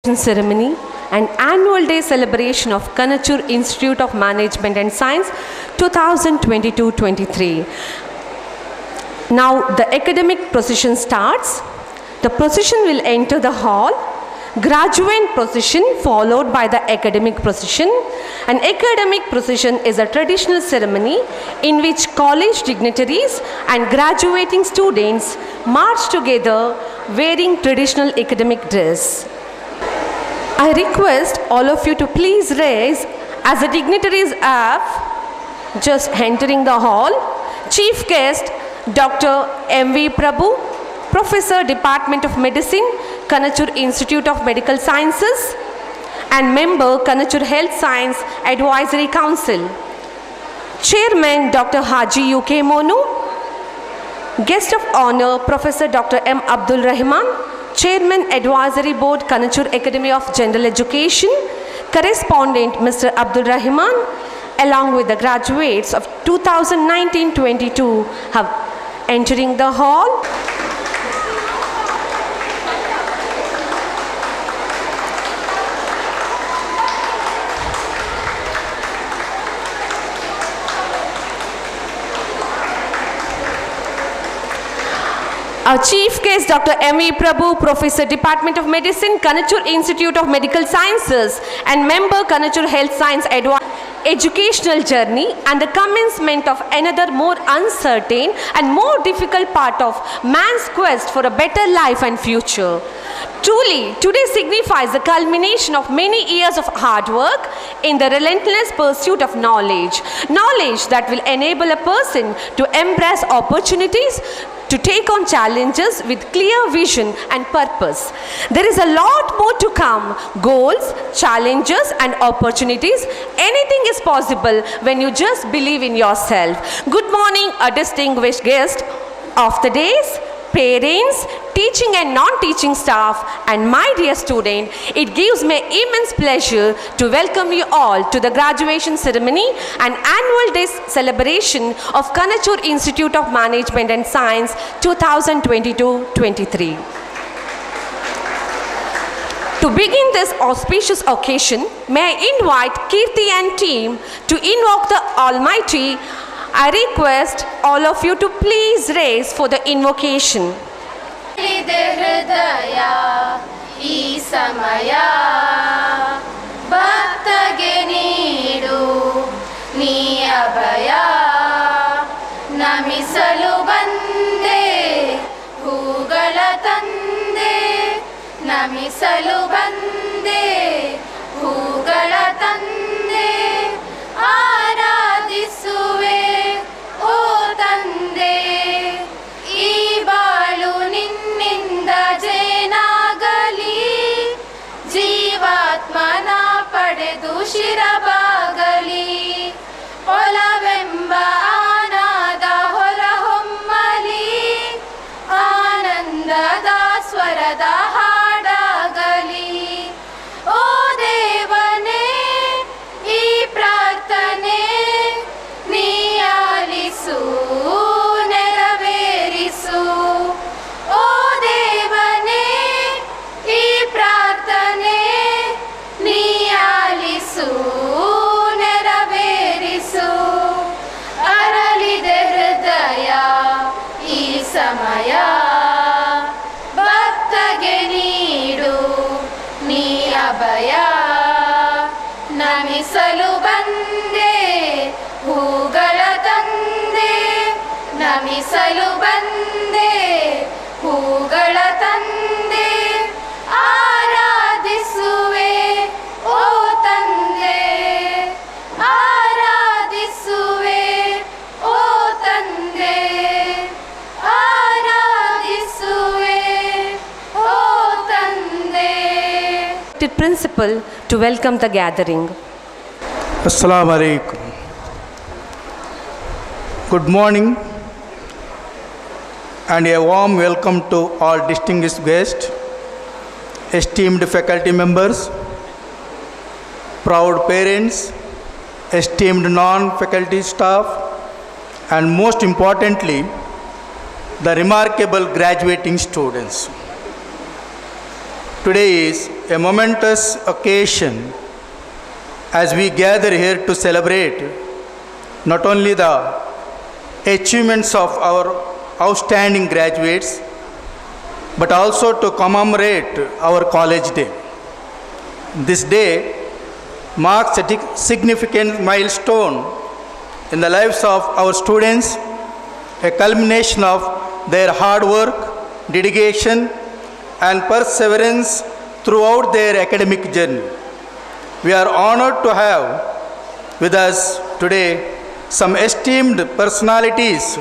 ceremony and annual day celebration of Kanachur Institute of Management and Science 2022-23. Now the academic procession starts. The procession will enter the hall. Graduate procession followed by the academic procession. An academic procession is a traditional ceremony in which college dignitaries and graduating students march together wearing traditional academic dress. I request all of you to please raise as the dignitaries are just entering the hall. Chief guest Dr. M.V. Prabhu, Professor, Department of Medicine, Kanachur Institute of Medical Sciences, and member, Kanachur Health Science Advisory Council. Chairman, Dr. Haji U.K. Monu. Guest of honor, Professor Dr. M. Abdul Rahman, Chairman, Advisory Board, Kanachur Academy of General Education. Correspondent, Mr. Abdul Rahman, along with the graduates of 2019-22 have entering the hall. Our chief guest, Dr. M.V. Prabhu, Professor, Department of Medicine, Kanachur Institute of Medical Sciences, and member, Kanachur Health Science Educational Journey, and the commencement of another more uncertain and more difficult part of man's quest for a better life and future. Truly, today signifies the culmination of many years of hard work in the relentless pursuit of knowledge. Knowledge that will enable a person to embrace opportunities, to take on challenges with clear vision and purpose. There is a lot more to come. Goals, challenges and opportunities. Anything is possible when you just believe in yourself. Good morning, a distinguished guest of the days, parents, teaching and non-teaching staff, and my dear student. It gives me immense pleasure to welcome you all to the graduation ceremony and annual day celebration of Kanachur Institute of Management and Science 2022-23. To begin this auspicious occasion, may I invite Kirti and team to invoke the Almighty. I request all of you to please raise for the invocation. ಈ ಸಮಯ ಭಕ್ತಗೆ ನೀಡು ನೀ ಅಭಯ ನಮಿಸಲು ಬಂದೆ ಹೂಗಳ ತಂದೆ ನಮಿಸಲು ಬಂದೆ ಹೂಗಳ ತಂದೆ ಆರಾಧಿಸುವೆ ಓ ತಂದೆ ಈ ಬಾಳು ನಿನ್ನಿಂದ ಜೇನಾಗಲಿ ಜೀವಾತ್ಮನ ಪಡೆದು ಶಿರಬಾಗಲಿ ಒಲವೆಂಬ ಆನಾದ ಹೊರಹೊಮ್ಮಲಿ ಆನಂದದ ಸ್ವರದ ಹಾಡಾಗಲಿ ಓ ದೇವನೇ ಈ ಪ್ರಾರ್ಥನೆ ನೀ ಆಲಿಸು ನೆರವೇರಿಸು ಓ ದೇವನೇ ಈ ಪ್ರಾರ್ಥನೆ ನೀ ಆಲಿಸು ನೆರವೇರಿಸು ಅರಳಿದೆ ಹೃದಯ ಈ ಸಮಯ ಭಕ್ತಗೆ ನೀಡು ನೀ ಅಭಯ ನಮಿಸಲು ಬಂದೆ ಹೂಗಳ ತಂದೆ ನಮಿಸಲು ಬಂದೆ ಹೂಗಳ ತಂದೆ ಆರಾಧಿಸುವೆ ಓ ತಂದೆ ಆರಾಧಿಸುವೆ ಓ ತಂದೆ ಆರಾಧಿಸುವೆ ಓ ತಂದೆ. Principal to welcome the gathering. Assalamu alaikum. Good morning and a warm welcome to all distinguished guests, esteemed faculty members, proud parents, esteemed non-faculty staff, and most importantly, the remarkable graduating students. Today is a momentous occasion as we gather here to celebrate not only the achievements of our outstanding graduates, but also to commemorate our college day. This day marks a significant milestone in the lives of our students, a culmination of their hard work, dedication, and perseverance throughout their academic journey. We are honored to have with us today some esteemed personalities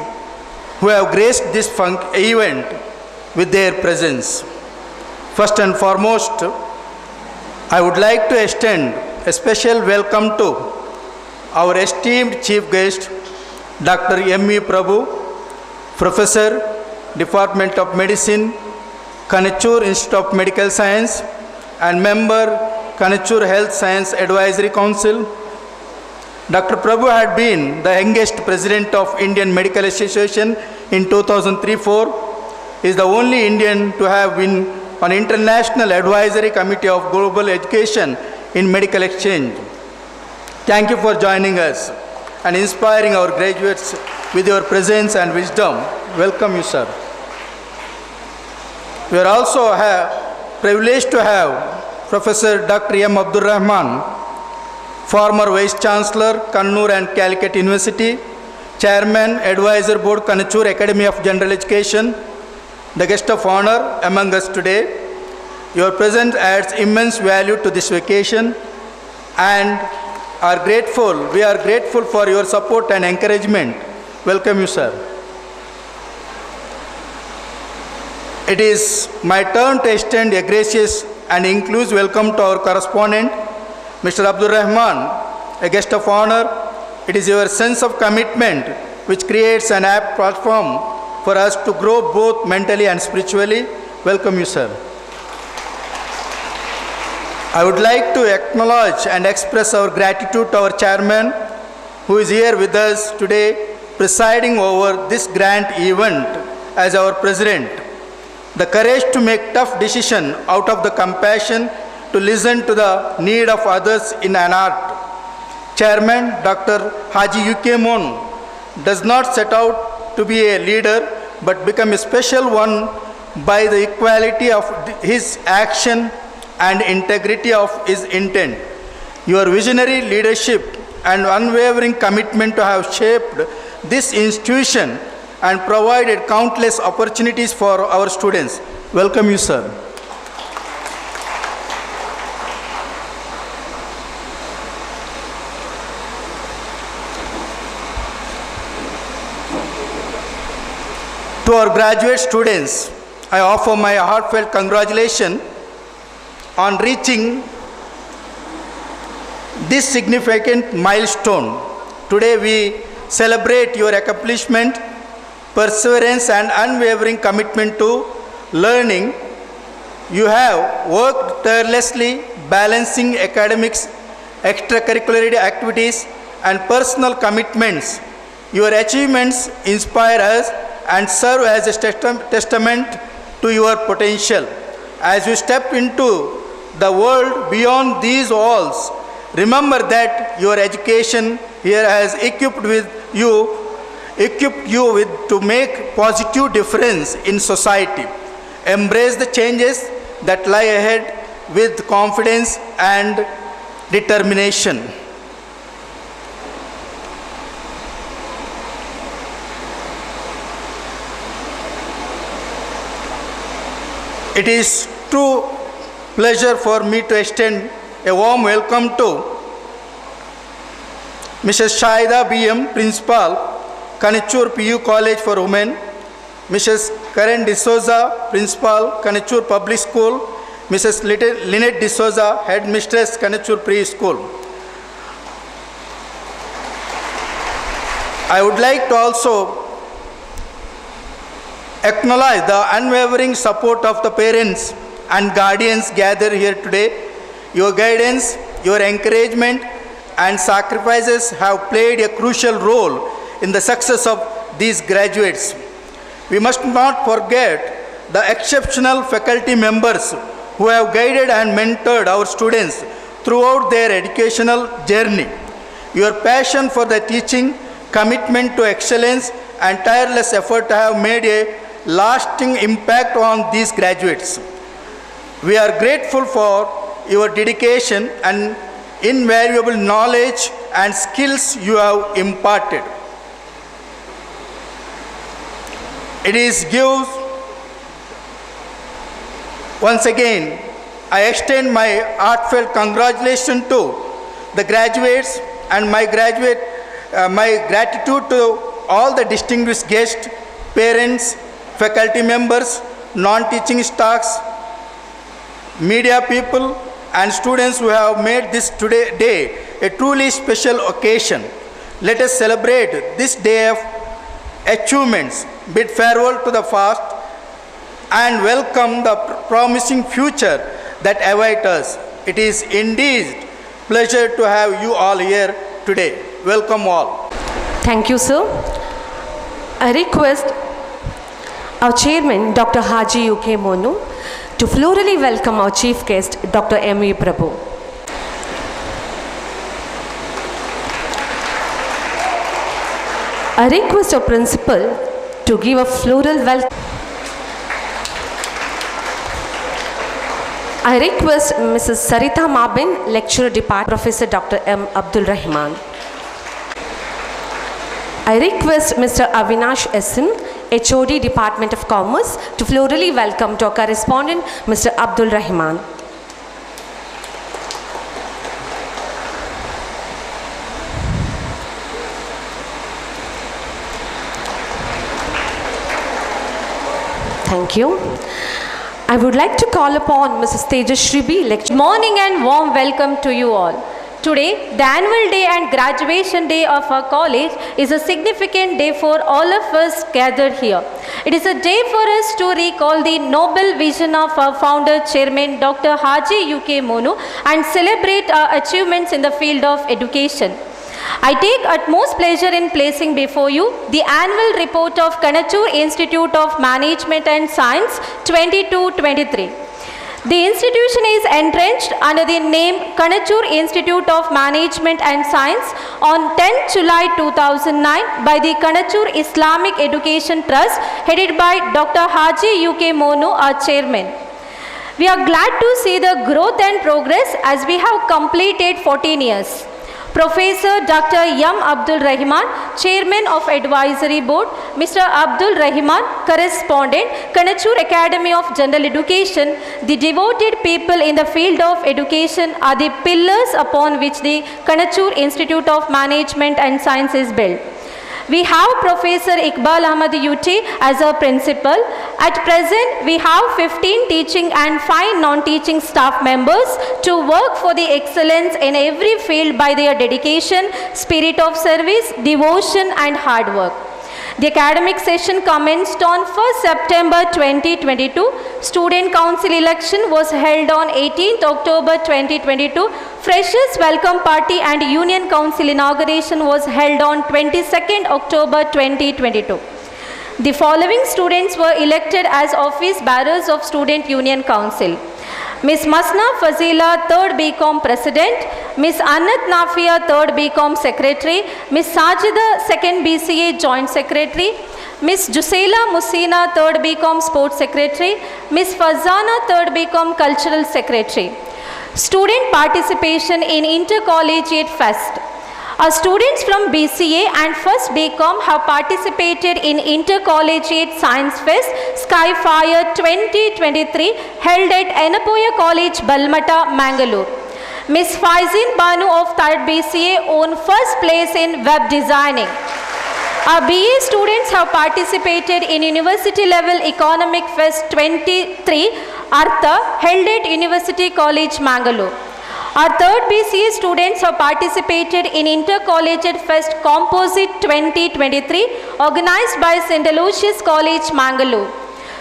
who have graced this event with their presence. First and foremost, I would like to extend a special welcome to our esteemed chief guest, Dr. M.E. Prabhu, Professor, Department of Medicine, Kanachur Institute of Medical Science, and member, Kanachur Health Science Advisory Council. Dr. Prabhu had been the youngest president of Indian Medical Association in 2003-04. He is the only Indian to have been on International Advisory Committee of Global Education in Medical Exchange. Thank you for joining us and inspiring our graduates with your presence and wisdom. Welcome you, sir. We are also privileged to have Professor Dr. M. Abdul Rahman, former Vice Chancellor, Kanachur and Calicut University, Chairman, Advisor Board, Kanachur Academy of General Education, the guest of honor among us today. Your presence adds immense value to this vacation and we are grateful for your support and encouragement. Welcome you, sir. It is my turn to extend a gracious and inclusive welcome to our correspondent, Mr. Abdul Rahman, a guest of honor. It is your sense of commitment which creates an apt platform for us to grow both mentally and spiritually. Welcome you, sir. I would like to acknowledge and express our gratitude to our chairman, who is here with us today, presiding over this grand event as our president. The courage to make tough decisions out of the compassion to listen to the need of others in an art. Chairman Dr. Haji UK Mon does not set out to be a leader but become a special one by the equality of his action and integrity of his intent. Your visionary leadership and unwavering commitment to have shaped this institution and provided countless opportunities for our students. Welcome you, sir. To our graduate students, I offer my heartfelt congratulations on reaching this significant milestone. Today we celebrate your accomplishment, perseverance and unwavering commitment to learning. You have worked tirelessly, balancing academics, extracurricular activities and personal commitments. Your achievements inspire us and serve as a testament to your potential. As you step into the world beyond these walls, remember that your education here has equipped you to make positive difference in society. Embrace the changes that lie ahead with confidence and determination. It is true pleasure for me to extend a warm welcome to Mrs. Shaida BM, Principal, Kanachur PU College for Women, Mrs. Karen D'Souza, Principal, Kanachur Public School, Mrs. Lynette D'Souza, Headmistress, Kanachur Preschool. I would like to also acknowledge the unwavering support of the parents and guardians gathered here today. Your guidance, your encouragement and sacrifices have played a crucial role in the success of these graduates. We must not forget the exceptional faculty members who have guided and mentored our students throughout their educational journey. Your passion for the teaching, commitment to excellence, and tireless effort have made a lasting impact on these graduates. We are grateful for your dedication and invaluable knowledge and skills you have imparted. It is gives once again I extend my heartfelt congratulations to the graduates and my gratitude to all the distinguished guests, parents, faculty members, non-teaching staffs, media people, and students who have made this day a truly special occasion. Let us celebrate this day of achievements, bid farewell to the past, and welcome the promising future that awaits us. It is indeed pleasure to have you all here today. Welcome all. Thank you, sir. I request our chairman, Dr. Haji U.K. Monu, to florally welcome our chief guest, Dr. M.V. Prabhu. I request our principal to give a floral welcome. I request Mrs. Sarita Mabin, Lecturer Department, Professor Dr. M. Abdul Rahman. I request Mr. Avinash S.M., HOD Department of Commerce, to florally welcome to our correspondent, Mr. Abdul Rahman. Thank you. I would like to call upon Mrs. Tejashri B. Lecturer. Good morning and warm welcome to you all. Today, the annual day and graduation day of our college is a significant day for all of us gathered here. It is a day for us to recall the noble vision of our founder, Chairman Dr. Haji U.K. Monu, and celebrate our achievements in the field of education. I take utmost pleasure in placing before you the annual report of Kanachur Institute of Management and Science 22-23. The institution is entrenched under the name Kanachur Institute of Management and Science on 10 July 2009 by the Kanachur Islamic Education Trust headed by Dr. Haji U.K. Monu, our chairman. We are glad to see the growth and progress as we have completed 14 years. Professor Dr. M. Abdul Rahman, Chairman of Advisory Board, Mr. Abdul Rahman, Correspondent, Kanachur Academy of General Education, the devoted people in the field of education are the pillars upon which the Kanachur Institute of Management and Science is built. We have Professor Iqbal Ahmad Yuti as our principal. At present, we have 15 teaching and 5 non-teaching staff members to work for the excellence in every field by their dedication, spirit of service, devotion and hard work. The academic session commenced on 1st September 2022. Student Council election was held on 18th October 2022. Freshers Welcome Party and Union Council inauguration was held on 22nd October 2022. The following students were elected as office bearers of Student Union Council. Ms. Masna Fazila, 3rd BCom President, Ms. Anat Nafia, 3rd BCom Secretary, Ms. Sajida, 2nd BCA Joint Secretary, Ms. Jusaila Musina, 3rd BCom Sports Secretary, Ms. Fazana, 3rd BCom Cultural Secretary. Student participation in Intercollegiate Fest. Our students from BCA and 1st BCom have participated in Intercollegiate Science Fest Skyfire 2023 held at Enapoya College, Balmata, Mangalore. Ms. Faizin Banu of 3rd BCA won 1st place in web designing. Our BA students have participated in University Level Economic Fest 23 Artha held at University College, Mangalore. Our 3rd BCA students have participated in Intercollegiate Fest Composite 2023 organized by St. Aloysius College, Mangalore.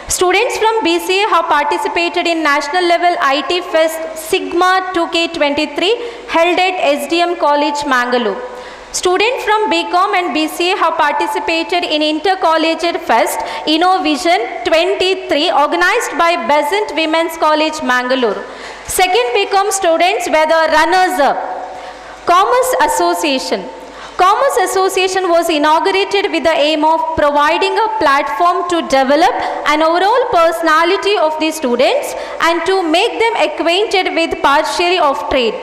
Students from BCA have participated in National Level IT Fest Sigma 2K23 held at SDM College, Mangalore. Students from BCom and BCA have participated in Intercollegiate Fest InnoVision 23 organized by Besant Women's College, Mangalore. Second BCom students were the runners-up. Commerce Association. Commerce Association was inaugurated with the aim of providing a platform to develop an overall personality of the students and to make them acquainted with partially of trade.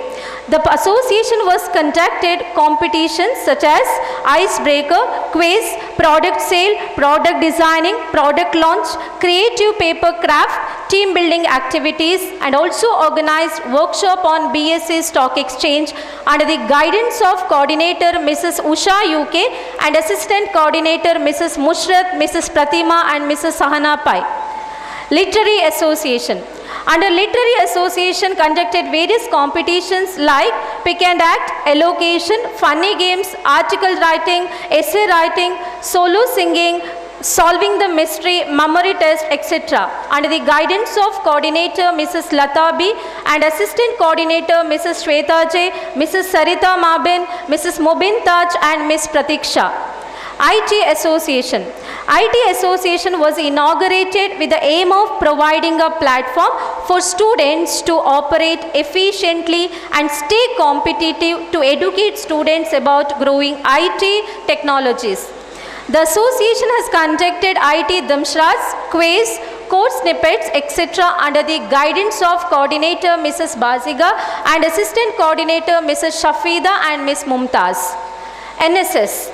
The association was conducted competitions such as icebreaker, quiz, product sale, product designing, product launch, creative paper craft, team building activities, and also organized workshop on BSE Stock Exchange under the guidance of coordinator Mrs. Usha UK and assistant coordinator Mrs. Mushrat, Mrs. Pratima and Mrs. Sahana Pai. Literary Association. Under Literary Association conducted various competitions like pick and act, elocution, funny games, article writing, essay writing, solo singing, solving the mystery, memory test, etc. Under the guidance of coordinator Mrs. Lata B and assistant coordinator Mrs. Shweta J, Mrs. Sarita Mabin, Mrs. Mobin Taj and Ms. Pratiksha. IT Association. IT Association was inaugurated with the aim of providing a platform for students to operate efficiently and stay competitive to educate students about growing IT technologies. The association has conducted IT Damshras, quiz, course snippets, etc. under the guidance of coordinator Mrs. Baziga and assistant coordinator Mrs. Shafida and Ms. Mumtaz. NSS.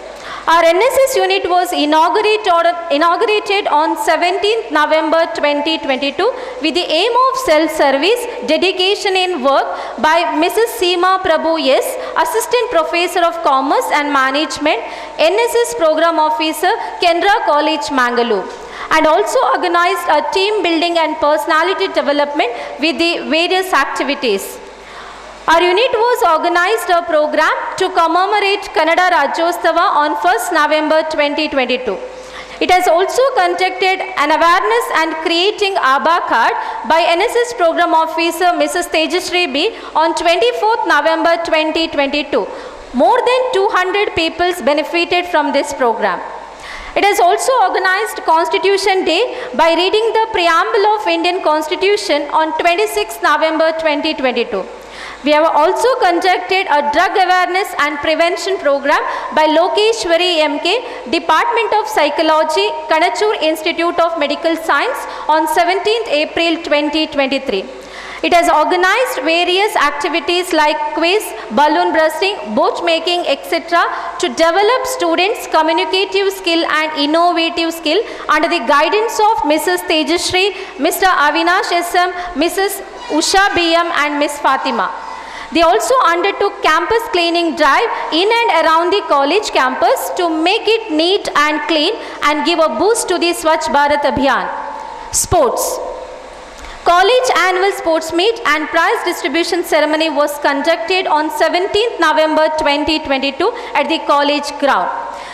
Our NSS unit was inaugurated on 17th November 2022 with the aim of self-service, dedication in work by Mrs. Seema Prabhu S, Assistant Professor of Commerce and Management, NSS Program Officer, Kendra College, Mangalore, and also organized a team building and personality development with the various activities. Our unit was organized a program to commemorate Kannada Rajyostava on 1st November 2022. It has also conducted an awareness and creating ABBA card by NSS Program Officer Mrs. Tejashree B on 24th November 2022. More than 200 people benefited from this program. It has also organized Constitution Day by reading the preamble of Indian Constitution on 26th November 2022. We have also conducted a drug awareness and prevention program by Lokeshwari MK, Department of Psychology, Kanachur Institute of Medical Science on 17th April 2023. It has organized various activities like quiz, balloon bursting, boat making, etc. to develop students' communicative skill and innovative skill under the guidance of Mrs. Tejashree, Mr. Avinash SM, Mrs. Usha BM and Ms. Fatima. They also undertook campus cleaning drive in and around the college campus to make it neat and clean and give a boost to the Swachh Bharat Abhiyan. Sports. College annual sports meet and prize distribution ceremony was conducted on 17th November 2022 at the college ground.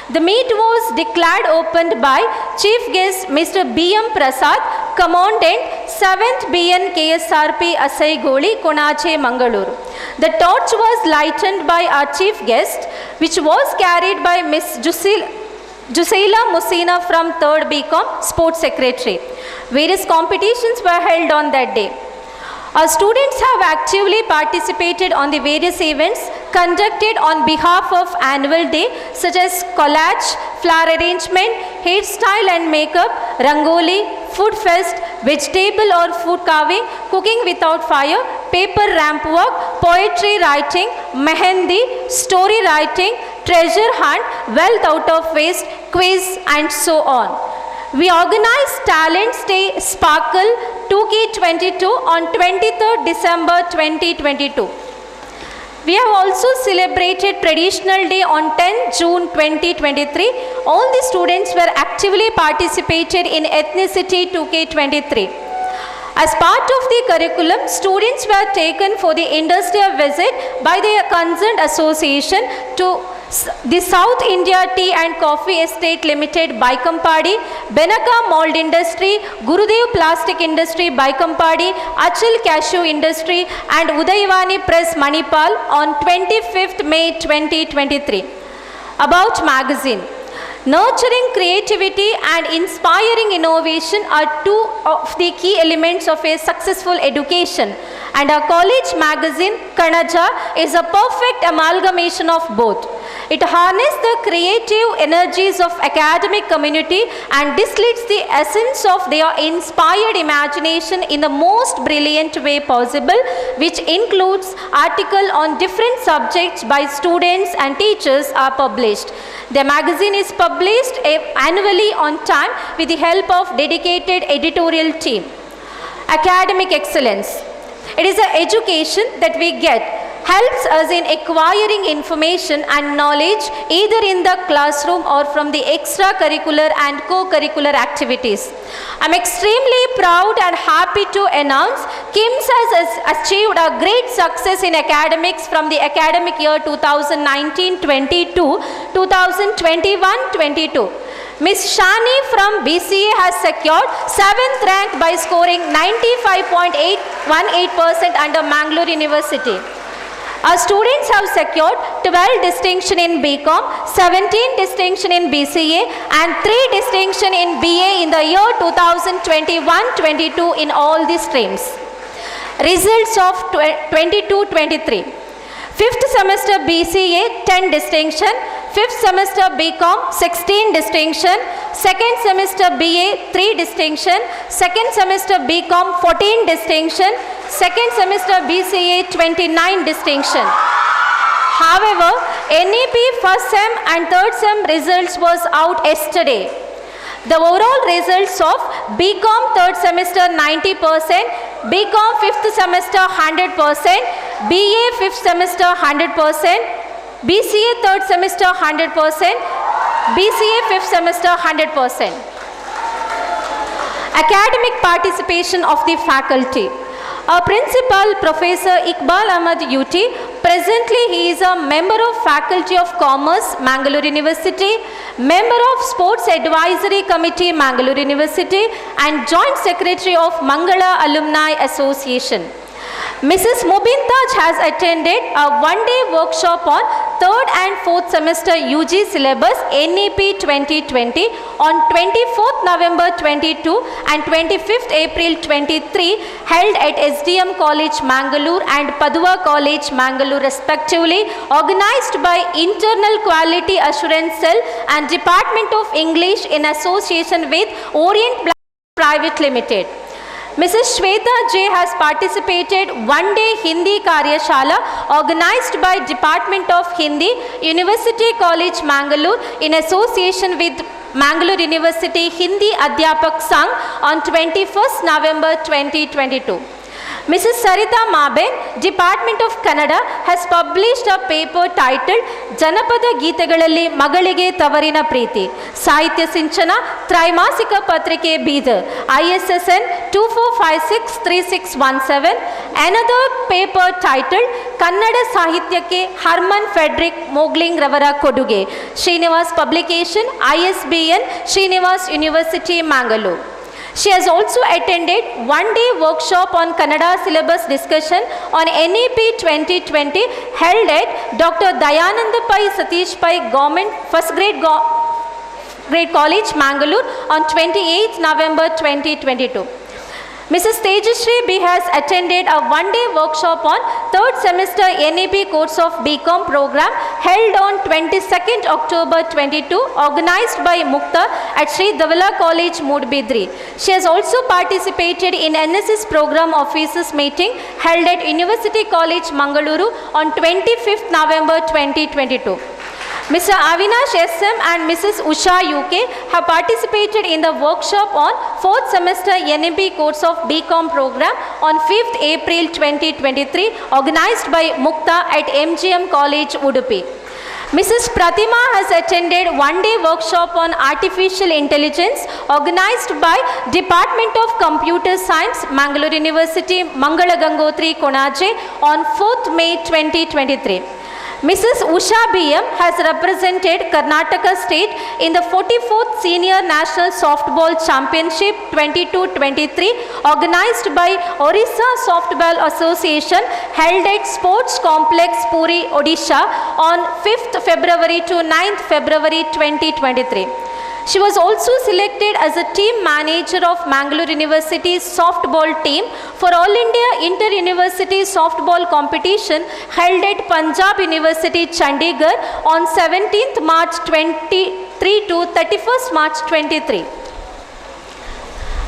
The meet was declared opened by Chief Guest Mr. B.M. Prasad, Commandant 7th BN KSRP Asai Goli, Konache, Mangalore. The torch was lightened by our Chief Guest, which was carried by Ms. Jusaila Musina from 3rd BCom, Sports Secretary. Various competitions were held on that day. Our students have actively participated on the various events conducted on behalf of annual day such as collage, flower arrangement, hairstyle and makeup, rangoli, food fest, vegetable or food carving, cooking without fire, paper ramp walk, poetry writing, mehendi, story writing, treasure hunt, wealth out of waste, quiz and so on. We organized Talents Day Sparkle 2K22 on 23rd December 2022. We have also celebrated Traditional Day on 10 June 2023. All the students were actively participated in Ethnicity 2K23. As part of the curriculum, students were taken for the industrial visit by the concerned association to the South India Tea and Coffee Estate Limited, Baikampadi, Benaka Mold Industry, Gurudev Plastic Industry, Baikampadi, Achal Cashew Industry and Udayavani Press, Manipal on 25th May 2023. About magazine. Nurturing creativity and inspiring innovation are two of the key elements of a successful education, and our college magazine, Kanachur, is a perfect amalgamation of both. It harnesses the creative energies of academic community and distills the essence of their inspired imagination in the most brilliant way possible, which includes articles on different subjects by students and teachers are published. The magazine is published annually on time with the help of dedicated editorial team. Academic excellence. It is an education that we get helps us in acquiring information and knowledge either in the classroom or from the extracurricular and co-curricular activities. I'm extremely proud and happy to announce KIMS has achieved a great success in academics from the academic year 2019-22, 2021-22. Ms. Shani from BCA has secured 7th rank by scoring 95.818% under Mangalore University. Our students have secured 12 distinction in BCom, 17 distinction in BCA and 3 distinction in BA in the year 2021-22 in all the streams. Results of 22-23. 5th semester BCA 10 distinction, 5th semester BCom 16 distinction, 2nd semester BA 3 distinction, 2nd semester BCom 14 distinction, 2nd semester BCA 29 distinction. However, NEP first sem and third sem results was out yesterday. The overall results of BCom third semester 90%, BCom 5th semester 100%, BA 5th semester 100%, BCA third semester 100%, BCA 5th semester 100%. Academic participation of the faculty. Our principal, Professor Iqbal Ahmad UT, presently he is a member of Faculty of Commerce, Mangalore University, member of Sports Advisory Committee, Mangalore University, and Joint Secretary of Mangala Alumni Association. Mrs. Mubin Taj has attended a one-day workshop on 3rd and 4th semester UG syllabus NEP 2020 on 24th November 22 and 25th April 23 held at SDM College Mangalore and Padua College Mangalore respectively, organized by Internal Quality Assurance Cell and Department of English in association with Orient Private Limited. Mrs. Shweta J has participated one-day Hindi Karyashala organized by Department of Hindi, University College Mangalore in association with Mangalore University Hindi Adhyapak Sangh on 21st November 2022. Mrs. Sarita Maben, Department of Kannada, has published a paper titled Janapada Geetagalali Magalige Tavarina Preeti, Sahitya Sinchana, Traimasika Patrike Bidar, ISSN 24563617. Another paper titled Kannada Sahityake Harman Frederick Mogling Ravara Koduge, Srinivas Publication, ISBN, Srinivas University, Mangalore. She has also attended one-day workshop on Kannada syllabus discussion on NEP 2020 held at Dr. Dayananda Pai Satish Pai Government First Grade College, Mangalore on 28th November 2022. Mrs. Tejashree B has attended a one-day workshop on 3rd semester NEP course of BCom program held on 22nd October 22 organized by Mukta at Sri Davala College, Mudbidri. She has also participated in NSS program officers meeting held at University College, Mangaluru on 25th November 2022. Mr. Avinash SM and Mrs. Usha UK have participated in the workshop on 4th semester NMP course of BCom program on 5th April 2023 organized by Mukta at MGM College, Udupi. Mrs. Pratima has attended one-day workshop on Artificial Intelligence organized by Department of Computer Science, Mangalore University, Mangala Gangotri, Konaje on 4th May 2023. Mrs. Usha BM has represented Karnataka State in the 44th Senior National Softball Championship 22-23 organized by Orissa Softball Association held at Sports Complex Puri, Odisha on 5th February to 9th February 2023. She was also selected as a team manager of Mangalore University's softball team for All India Inter-University Softball Competition held at Punjab University, Chandigarh on 17th March 23 to 31st March 23.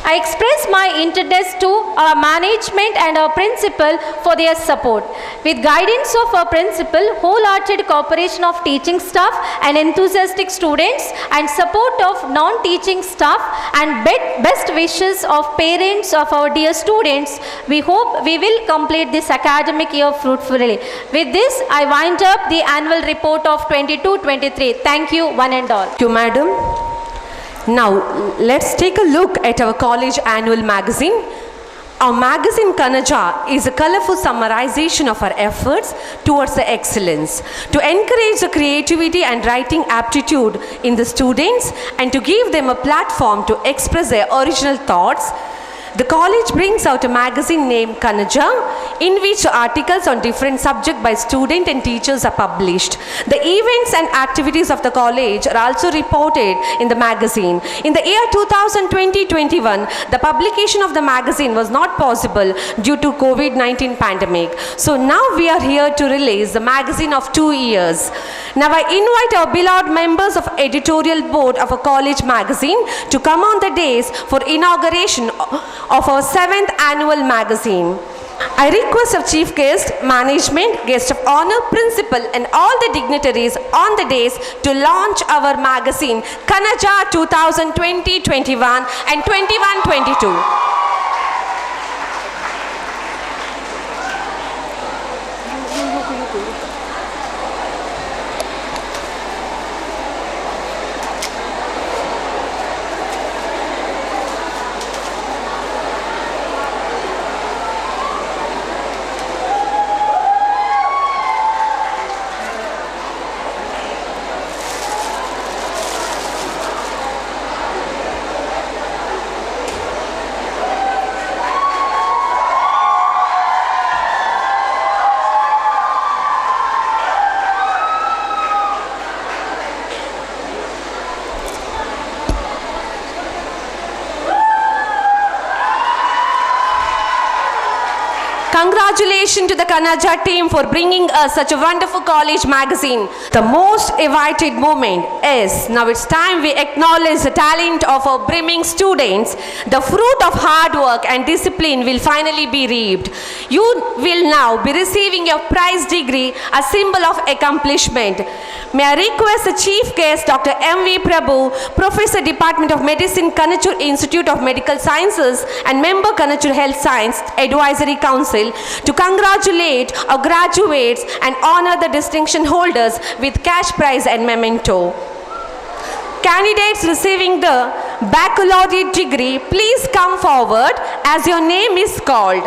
I express my interest to our management and our principal for their support. With guidance of our principal, wholehearted cooperation of teaching staff and enthusiastic students and support of non-teaching staff and best wishes of parents of our dear students, we hope we will complete this academic year fruitfully. With this, I wind up the annual report of 22-23. Thank you one and all. Thank you, madam. Now, let's take a look at our college annual magazine. Our magazine Kanachur is a colorful summarization of our efforts towards the excellence, to encourage the creativity and writing aptitude in the students and to give them a platform to express their original thoughts. The college brings out a magazine named Kanachur, in which articles on different subjects by students and teachers are published. The events and activities of the college are also reported in the magazine. In the year 2020-21, the publication of the magazine was not possible due to COVID-19 pandemic. So now we are here to release the magazine of 2 years. Now I invite our beloved members of editorial board of a college magazine to come on the days for inauguration of our 7th annual magazine. I request of chief guest, management, guest of honor, principal and all the dignitaries on the days to launch our magazine Kanachur 2020-21 and 21-22. Congratulations to the Kanachur team for bringing us such a wonderful college magazine. The most awaited moment is now it's time we acknowledge the talent of our brimming students. The fruit of hard work and discipline will finally be reaped. You will now be receiving your prize degree, a symbol of accomplishment. May I request the chief guest, Dr. M.V. Prabhu, Professor, Department of Medicine, Kanachur Institute of Medical Sciences and member Kanachur Health Science Advisory Council, to congratulate our graduates and honor the distinction holders with cash prize and memento. Candidates receiving the baccalaureate degree, please come forward as your name is called.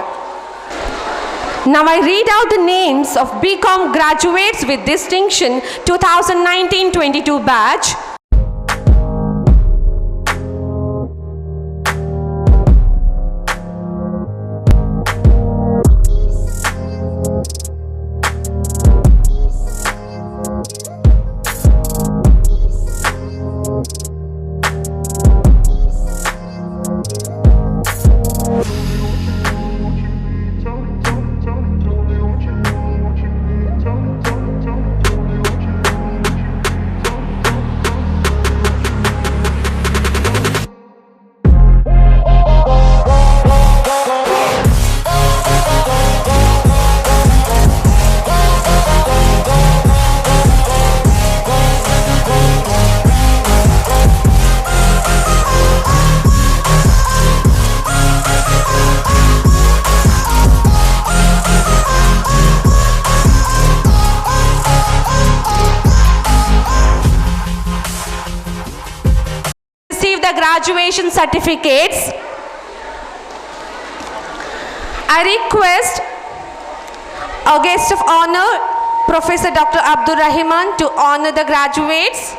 Now I read out the names of BCom graduates with distinction 2019-22 batch. Graduation certificates. I request our guest of honor, Professor Dr. Abdul Rahman to honor the graduates.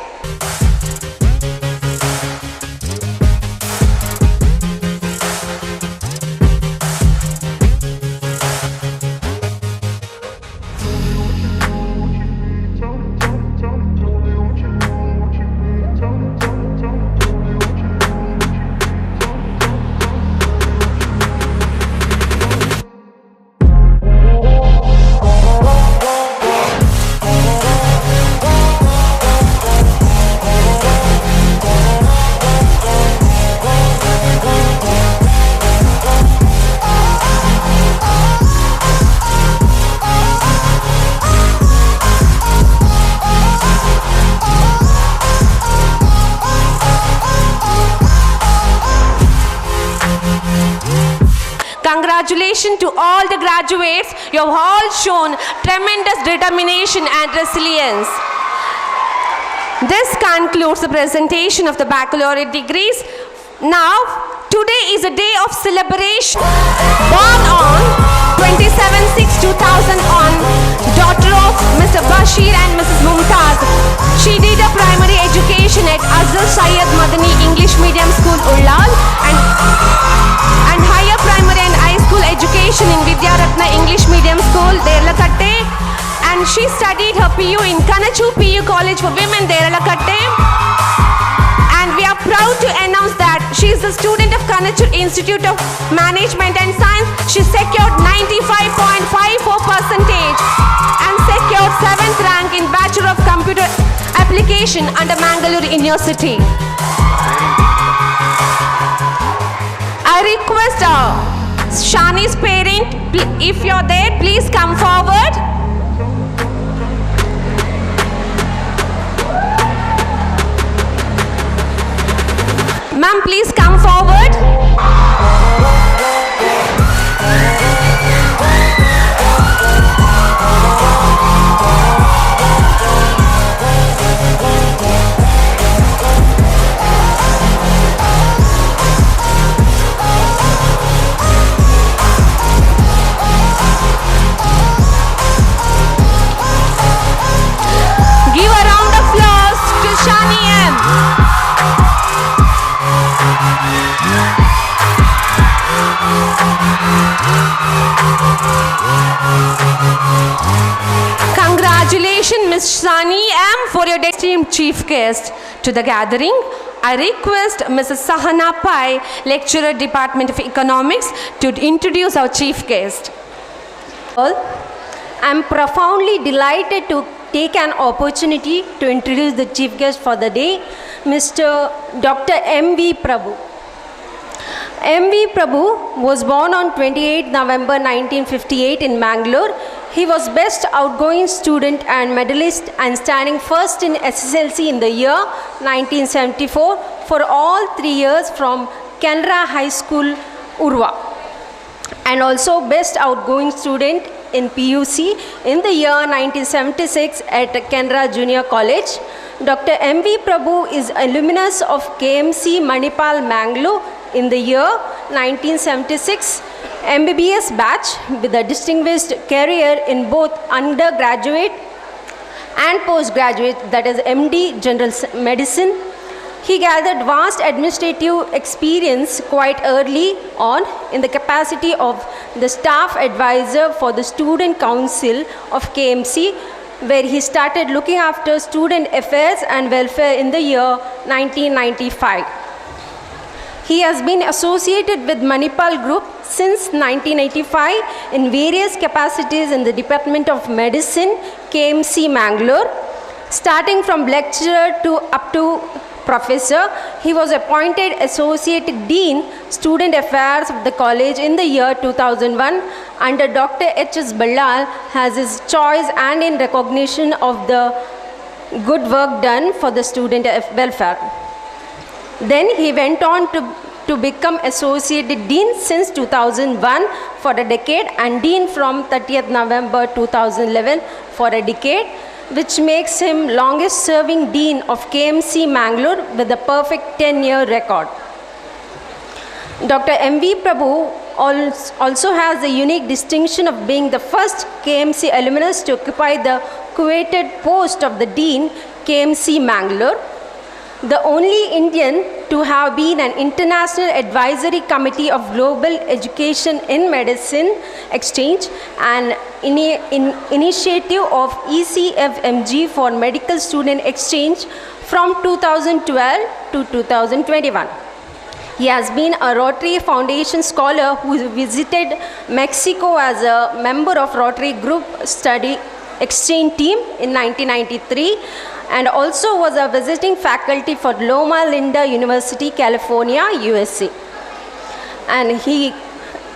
Congratulations to all the graduates. You have all shown tremendous determination and resilience. This concludes the presentation of the baccalaureate degrees. Now, today is a day of celebration. Born on 27/6/2000 on daughter of Mr. Bashir and Mrs. Mumtaz. She did her primary education at Azhar Syed Madani English Medium School, Ullal, and higher primary and high school education in Vidyaratna English Medium School, Deralakatte. And she studied her PU in Kanachur PU College for Women, Deralakatte. And we are proud to announce that she is a student of Kanachur Institute of Management and Science. She secured 95.54% and secured 7th rank in Bachelor of Computer Application under Mangalore University. I request Shani's parent, if you're there, please come forward. Ma'am, please come forward. Give a round of applause to Shani M. Congratulations, Ms. Shani M, for your esteemed chief guest to the gathering. I request Mrs. Sahana Pai, Lecturer, Department of Economics, to introduce our chief guest. I am profoundly delighted to take an opportunity to introduce the chief guest for the day, Mr. Dr. M.V. Prabhu. M.V. Prabhu was born on 28 November 1958 in Mangalore. He was best outgoing student and medalist and standing first in SSLC in the year 1974 for all 3 years from Canara High School, Urva, and also best outgoing student in PUC in the year 1976 at Canara Junior College. Dr. M.V. Prabhu is alumnus of KMC Manipal, Mangalore in the year 1976, MBBS batch with a distinguished career in both undergraduate and postgraduate, that is MD General Medicine. He gathered vast administrative experience quite early on in the capacity of the staff advisor for the Student Council of KMC, where he started looking after student affairs and welfare in the year 1995. He has been associated with Manipal Group since 1985 in various capacities in the Department of Medicine, KMC Mangalore. Starting from lecturer to up to professor, he was appointed Associate Dean, Student Affairs of the college in the year 2001 under Dr. H.S. Ballal as his choice and in recognition of the good work done for the student welfare. Then he went on to become Associate Dean since 2001 for a decade and Dean from 30th November 2011 for a decade, which makes him longest serving Dean of KMC Mangalore with a perfect 10-year record. Dr. M.V. Prabhu also has the unique distinction of being the first KMC alumnus to occupy the coveted post of the Dean, KMC Mangalore, the only Indian to have been an International Advisory Committee of Global Education in Medicine Exchange, an initiative of ECFMG for Medical Student Exchange from 2012 to 2021. He has been a Rotary Foundation scholar who visited Mexico as a member of Rotary Group Study Exchange Team in 1993 and also was a visiting faculty for Loma Linda University, California, USA. And he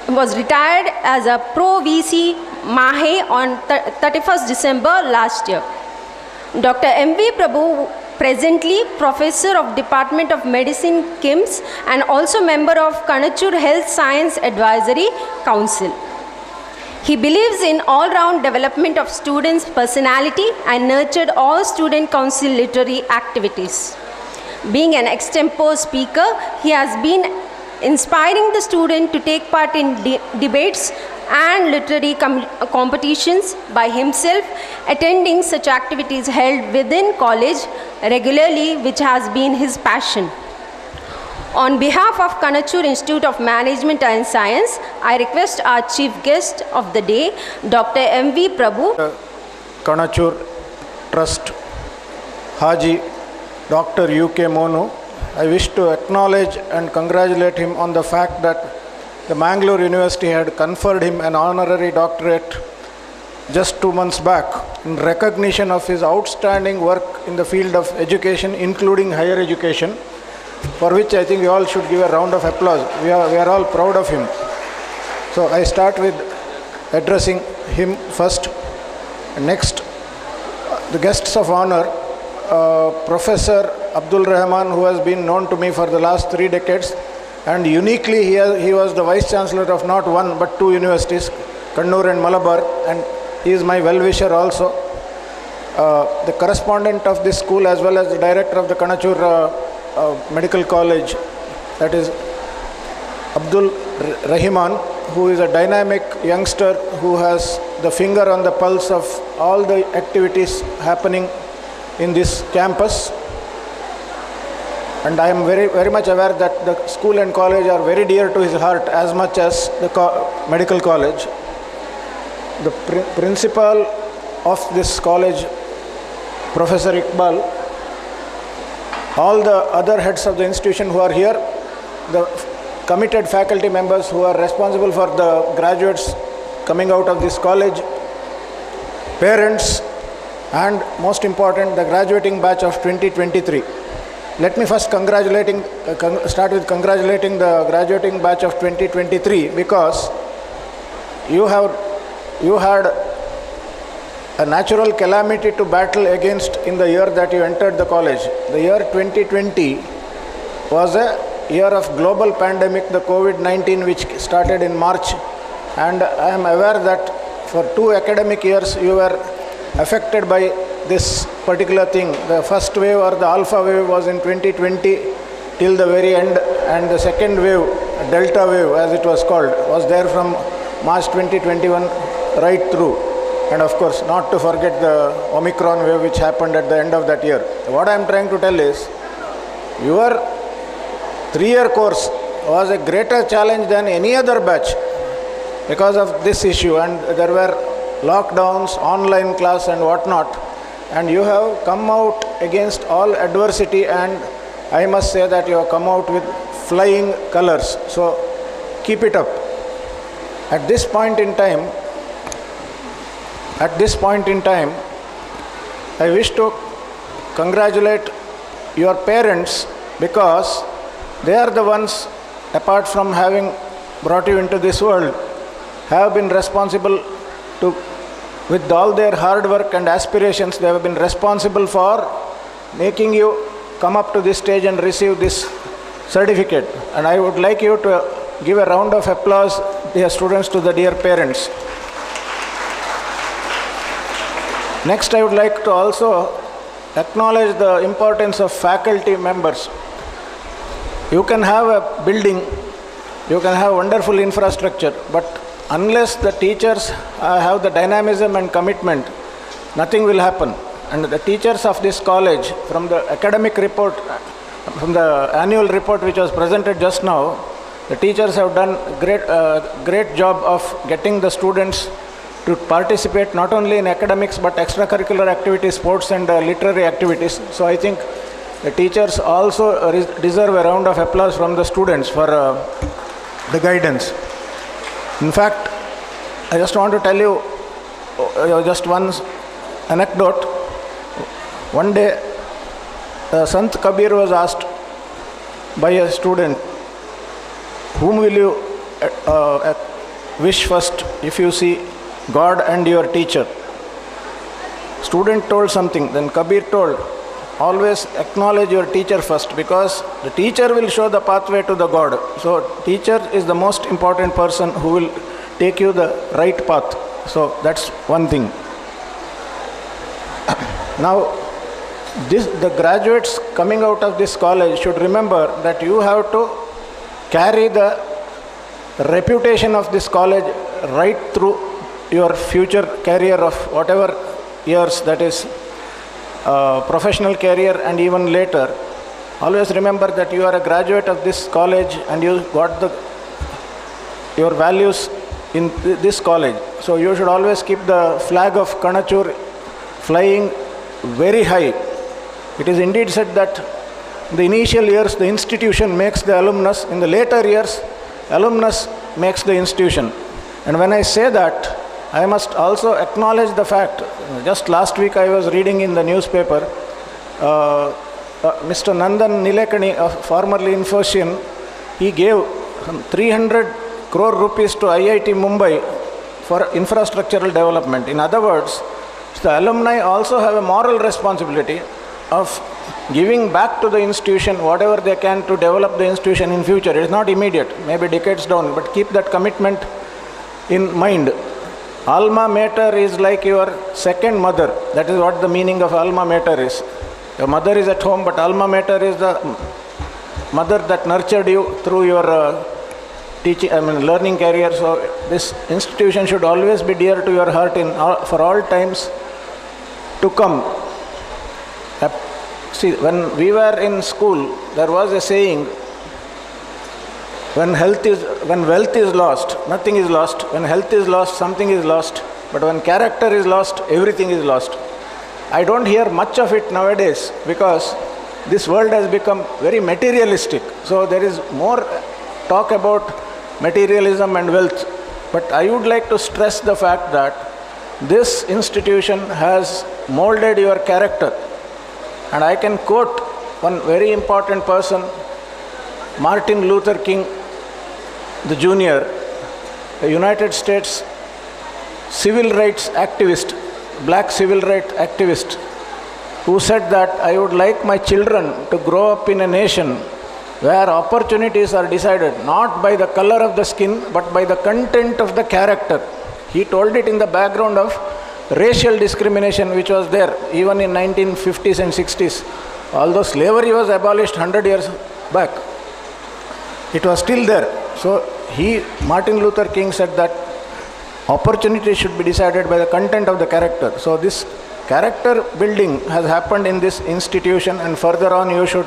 was retired as a Pro VC Mahe on 31st December last year. Dr. M.V. Prabhu, presently Professor of Department of Medicine, KIMS, and also member of Kanachur Health Science Advisory Council. He believes in all-round development of students' personality and nurtured all student council literary activities. Being an extempore speaker, he has been inspiring the student to take part in debates and literary competitions by himself, attending such activities held within college regularly, which has been his passion. On behalf of Kanachur Institute of Management and Science, I request our chief guest of the day, Dr. M.V. Prabhu. Kanachur Trust, Haji Dr. U.K. Monu. I wish to acknowledge and congratulate him on the fact that the Mangalore University had conferred him an honorary doctorate just 2 months back in recognition of his outstanding work in the field of education, including higher education, for which I think we all should give a round of applause. We are all proud of him. So I start with addressing him first. Next, the guests of honor, Professor Abdul Rahman, who has been known to me for the last 3 decades, and uniquely he was the Vice Chancellor of not one but 2 universities, Kannur and Malabar, and he is my well-wisher also. The correspondent of this school as well as the director of the Kanachur Medical College, that is Abdul Rahman, who is a dynamic youngster who has the finger on the pulse of all the activities happening in this campus. And I am very, very much aware that the school and college are very dear to his heart as much as the medical college. The principal of this college, Professor Iqbal, all the other heads of the institution who are here, the committed faculty members who are responsible for the graduates coming out of this college, parents, and most important, the graduating batch of 2023. Let me first start with congratulating the graduating batch of 2023 because you had a natural calamity to battle against in the year that you entered the college. The year 2020 was a year of global pandemic, the COVID-19, which started in March. And I am aware that for 2 academic years you were affected by this particular thing. The first wave or the alpha wave was in 2020 till the very end, and the second wave, delta wave as it was called, was there from March 2021 right through. And of course, not to forget the Omicron wave which happened at the end of that year. What I am trying to tell is, your 3-year course was a greater challenge than any other batch because of this issue, and there were lockdowns, online class and whatnot, and you have come out against all adversity, and I must say that you have come out with flying colors. So keep it up. At this point in time, I wish to congratulate your parents because they are the ones, apart from having brought you into this world, have been responsible to, with all their hard work and aspirations, they have been responsible for making you come up to this stage and receive this certificate. And I would like you to give a round of applause, dear students, to the dear parents. Next, I would like to also acknowledge the importance of faculty members. You can have a building you can have wonderful infrastructure, but unless the teachers have the dynamism and commitment, nothing will happen. And the teachers of this college, from the academic report, from the annual report which was presented just now, the teachers have done great job of getting the students to participate not only in academics but extracurricular activities, sports and literary activities. So I think the teachers also deserve a round of applause from the students for the guidance. In fact, I just want to tell you just one anecdote. One day, Sant Kabir was asked by a student, whom will you wish first if you see God and your teacher? Student told something, then Kabir told, always acknowledge your teacher first, because the teacher will show the pathway to the God. So teacher is the most important person who will take you the right path. So that's one thing. Now, the graduates coming out of this college should remember that you have to carry the reputation of this college right through your future career of whatever years, that is professional career and even later. Always remember that you are a graduate of this college and you got your values in this college. So you should always keep the flag of Kanachur flying very high. It is indeed said that in the initial years the institution makes the alumnus, in the later years alumnus makes the institution. And when I say that, I must also acknowledge the fact, just last week I was reading in the newspaper, Mr. Nandan Nilekani, formerly Infoscian, he gave 300 crore rupees to IIT Mumbai for infrastructural development. In other words, the alumni also have a moral responsibility of giving back to the institution whatever they can to develop the institution in future. It is not immediate, maybe decades down, but keep that commitment in mind. Alma mater is like your second mother. That is what the meaning of alma mater is. Your mother is at home, but alma mater is the mother that nurtured you through your learning career. So this institution should always be dear to your heart for all times to come. See, when we were in school, there was a saying, when wealth is lost, nothing is lost. When health is lost, something is lost. But when character is lost, everything is lost. I don't hear much of it nowadays because this world has become very materialistic. So there is more talk about materialism and wealth. But I would like to stress the fact that this institution has molded your character. And I can quote one very important person, Martin Luther King, the Jr., a United States civil rights activist, black civil rights activist, who said that I would like my children to grow up in a nation where opportunities are decided not by the color of the skin but by the content of the character. He told it in the background of racial discrimination which was there even in 1950s and 60s. Although slavery was abolished 100 years back, it was still there. So Martin Luther King said that opportunity should be decided by the content of the character. So this character building has happened in this institution, and further on you should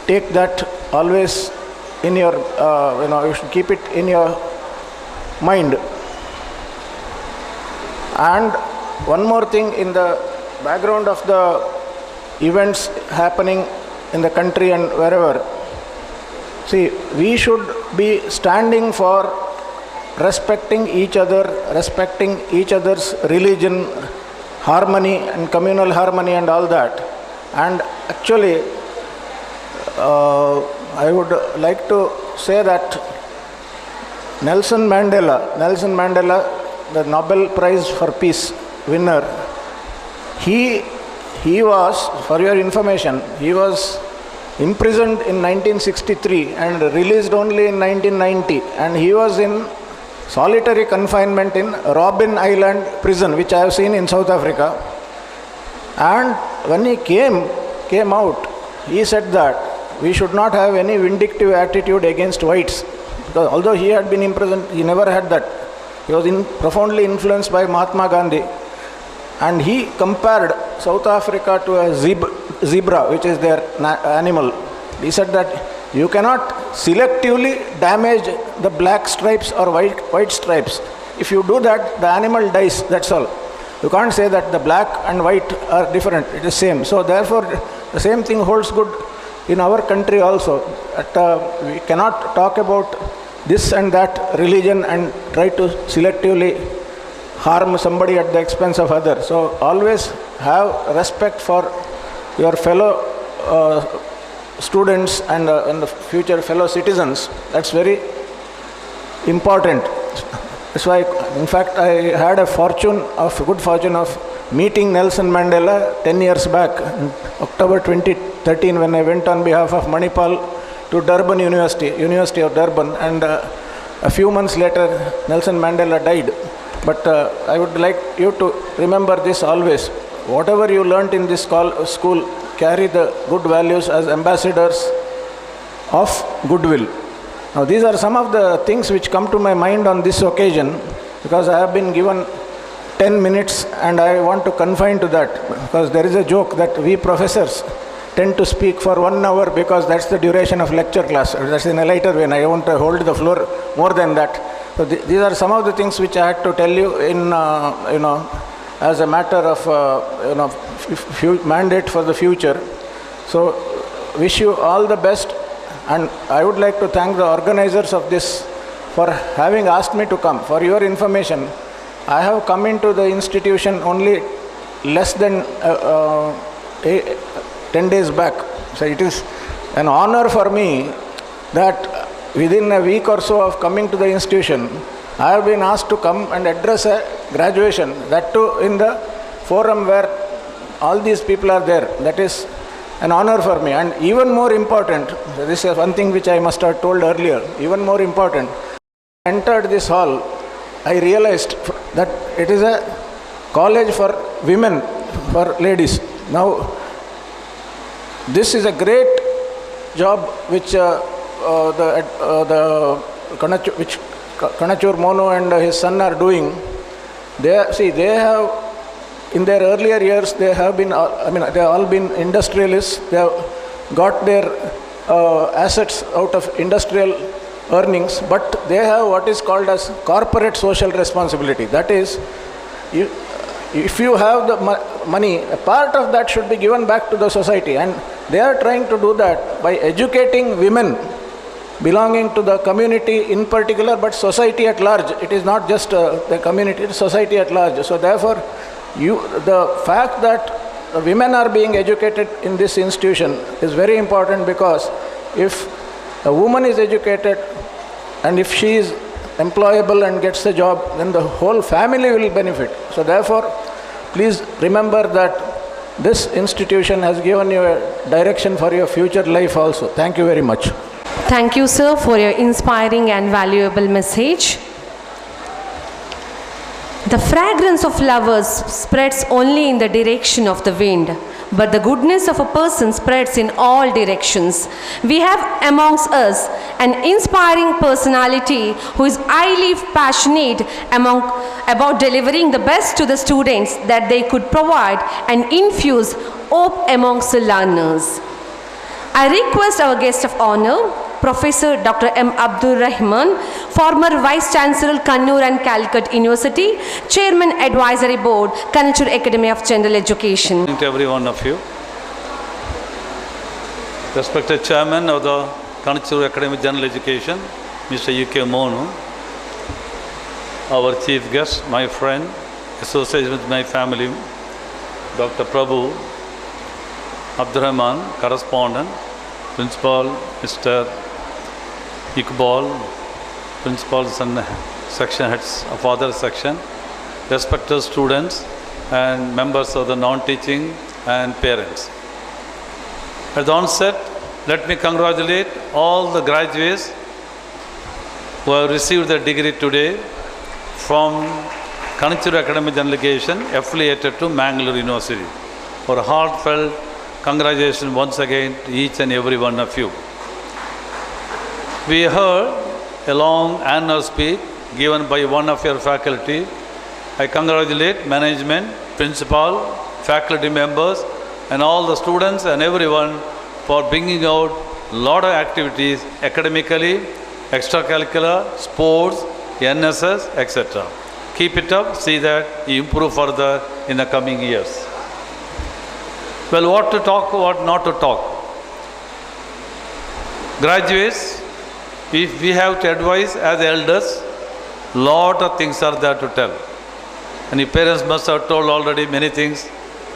take that always in your, you should keep it in your mind. And one more thing, in the background of the events happening in the country and wherever, see, we should be standing for respecting each other, respecting each other's religion, harmony and communal harmony and all that. And actually, I would like to say that Nelson Mandela, the Nobel Prize for Peace winner, he was, for your information, he was imprisoned in 1963 and released only in 1990, and he was in solitary confinement in Robben Island prison, which I have seen in South Africa. And when he came out, he said that we should not have any vindictive attitude against whites. Because although he had been imprisoned, he never had that. He was profoundly influenced by Mahatma Gandhi. And he compared South Africa to a zebra, which is their animal. He said that you cannot selectively damage the black stripes or white stripes. If you do that, the animal dies, that's all. You can't say that the black and white are different, it is same. So therefore, the same thing holds good in our country also. We cannot talk about this and that religion and try to selectively harm somebody at the expense of others. So always have respect for your fellow students and the future fellow citizens. That's very important. That's why, in fact, I had a good fortune of meeting Nelson Mandela 10 years back, in October 2013, when I went on behalf of Manipal to Durban University of Durban, and a few months later, Nelson Mandela died. But I would like you to remember this always. Whatever you learnt in this school, carry the good values as ambassadors of goodwill. Now, these are some of the things which come to my mind on this occasion, because I have been given 10 minutes and I want to confine to that, because there is a joke that we professors tend to speak for 1 hour because that's the duration of lecture class. That's in a lighter vein. I won't hold the floor more than that. So these are some of the things which I had to tell you in, as a matter of, mandate for the future. So wish you all the best. And I would like to thank the organizers of this for having asked me to come. For your information, I have come into the institution only less than 10 days back. So it is an honor for me that within a week or so of coming to the institution, I have been asked to come and address a graduation, that too in the forum where all these people are there. That is an honor for me. And even more important, this is one thing which I must have told earlier, even more important, I entered this hall, I realized that it is a college for women, for ladies. Now, this is a great job which Kanachur Mono and his son are doing. They have, in their earlier years, they have been, they have all been industrialists. They have got their assets out of industrial earnings, but they have what is called as corporate social responsibility. That is, if you have the money, a part of that should be given back to the society, and they are trying to do that by educating women belonging to the community in particular, but society at large. It is not just the community, it is society at large. So therefore, the fact that women are being educated in this institution is very important, because if a woman is educated and if she is employable and gets a job, then the whole family will benefit. So therefore, please remember that this institution has given you a direction for your future life also. Thank you very much. Thank you, sir, for your inspiring and valuable message. The fragrance of flowers spreads only in the direction of the wind, but the goodness of a person spreads in all directions. We have amongst us an inspiring personality who is highly passionate about delivering the best to the students that they could provide and infuse hope amongst the learners. I request our guest of honor, Professor Dr. M. Abdul Rahman, former Vice Chancellor, Kannur and Calicut University, Chairman Advisory Board, Kanachur Academy of General Education. Good evening to every one of you. Respected Chairman of the Kanachur Academy of General Education, Mr. U.K. Monu, our Chief Guest, my friend, associated with my family, Dr. Prabhu, Abdurrahman, correspondent, Principal, Mr. Iqbal, Principals and section heads of other section, respected students and members of the non-teaching and parents. At the onset, let me congratulate all the graduates who have received their degree today from Kanachur Academy General Education affiliated to Mangalore University. For a heartfelt congratulations once again to each and every one of you. We heard a long annual speech given by one of your faculty. I congratulate management, principal, faculty members, and all the students and everyone for bringing out a lot of activities academically, extracurricular, sports, NSS, etc. Keep it up, see that you improve further in the coming years. Well, what to talk, what not to talk. Graduates, if we have to advise as elders, lot of things are there to tell. And your parents must have told already many things,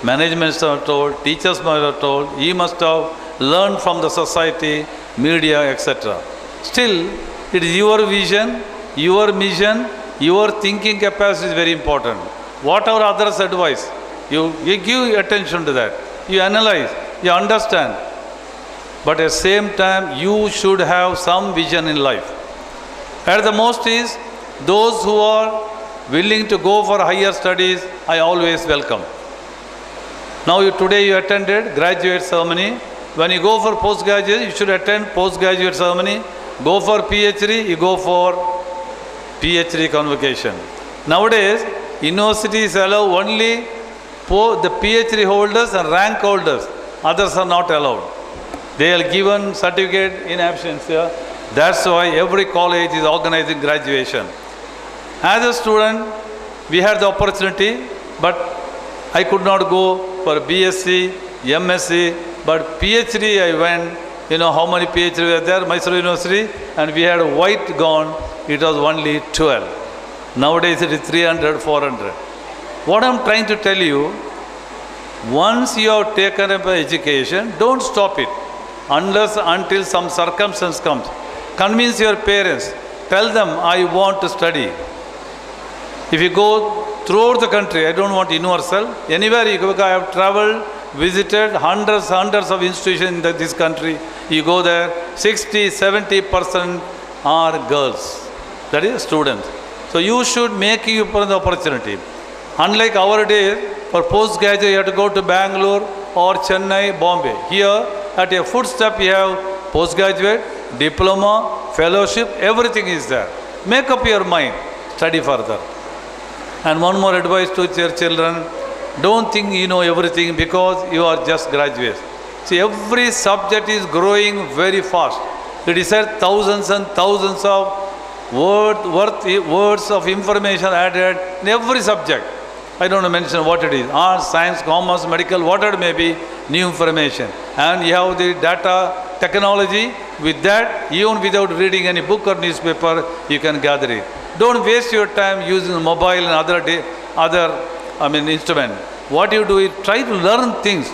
management must have told, teachers must have told, you must have learned from the society, media, etc. Still, it is your vision, your mission, your thinking capacity is very important. Whatever others advise, you give attention to that. You analyze, you understand. But at the same time, you should have some vision in life. At the most is, those who are willing to go for higher studies, I always welcome. Now today you attended graduate ceremony. When you go for postgraduate, you should attend postgraduate ceremony. Go for PhD, you go for PhD convocation. Nowadays, universities allow only the PhD holders and rank holders. Others are not allowed. They are given certificate in absentia. That's why every college is organizing graduation. As a student, we had the opportunity, but I could not go for BSc, MSc, but PhD I went. You know how many PhD were there, Mysore University, and we had a white gown, it was only 12. Nowadays it is 300, 400. What I'm trying to tell you, once you have taken up education, don't stop it, unless until some circumstance comes. Convince your parents, tell them, I want to study. If you go throughout the country, I don't want universal, anywhere you go, I have traveled, visited hundreds of institutions in this country. You go there, 60-70% are girls, that is students. So you should make you the opportunity. Unlike our days, for postgraduate you have to go to Bangalore or Chennai, Bombay. Here, at your footstep you have postgraduate, diploma, fellowship, everything is there. Make up your mind, study further. And one more advice to your children, don't think you know everything because you are just graduates. See, every subject is growing very fast. It is said thousands and thousands of words of information added in every subject. I don't want to mention what it is. Arts, science, commerce, medical, whatever it may be, new information. And you have the data technology. With that, even without reading any book or newspaper, you can gather it. Don't waste your time using mobile and other instrument. What you do is try to learn things.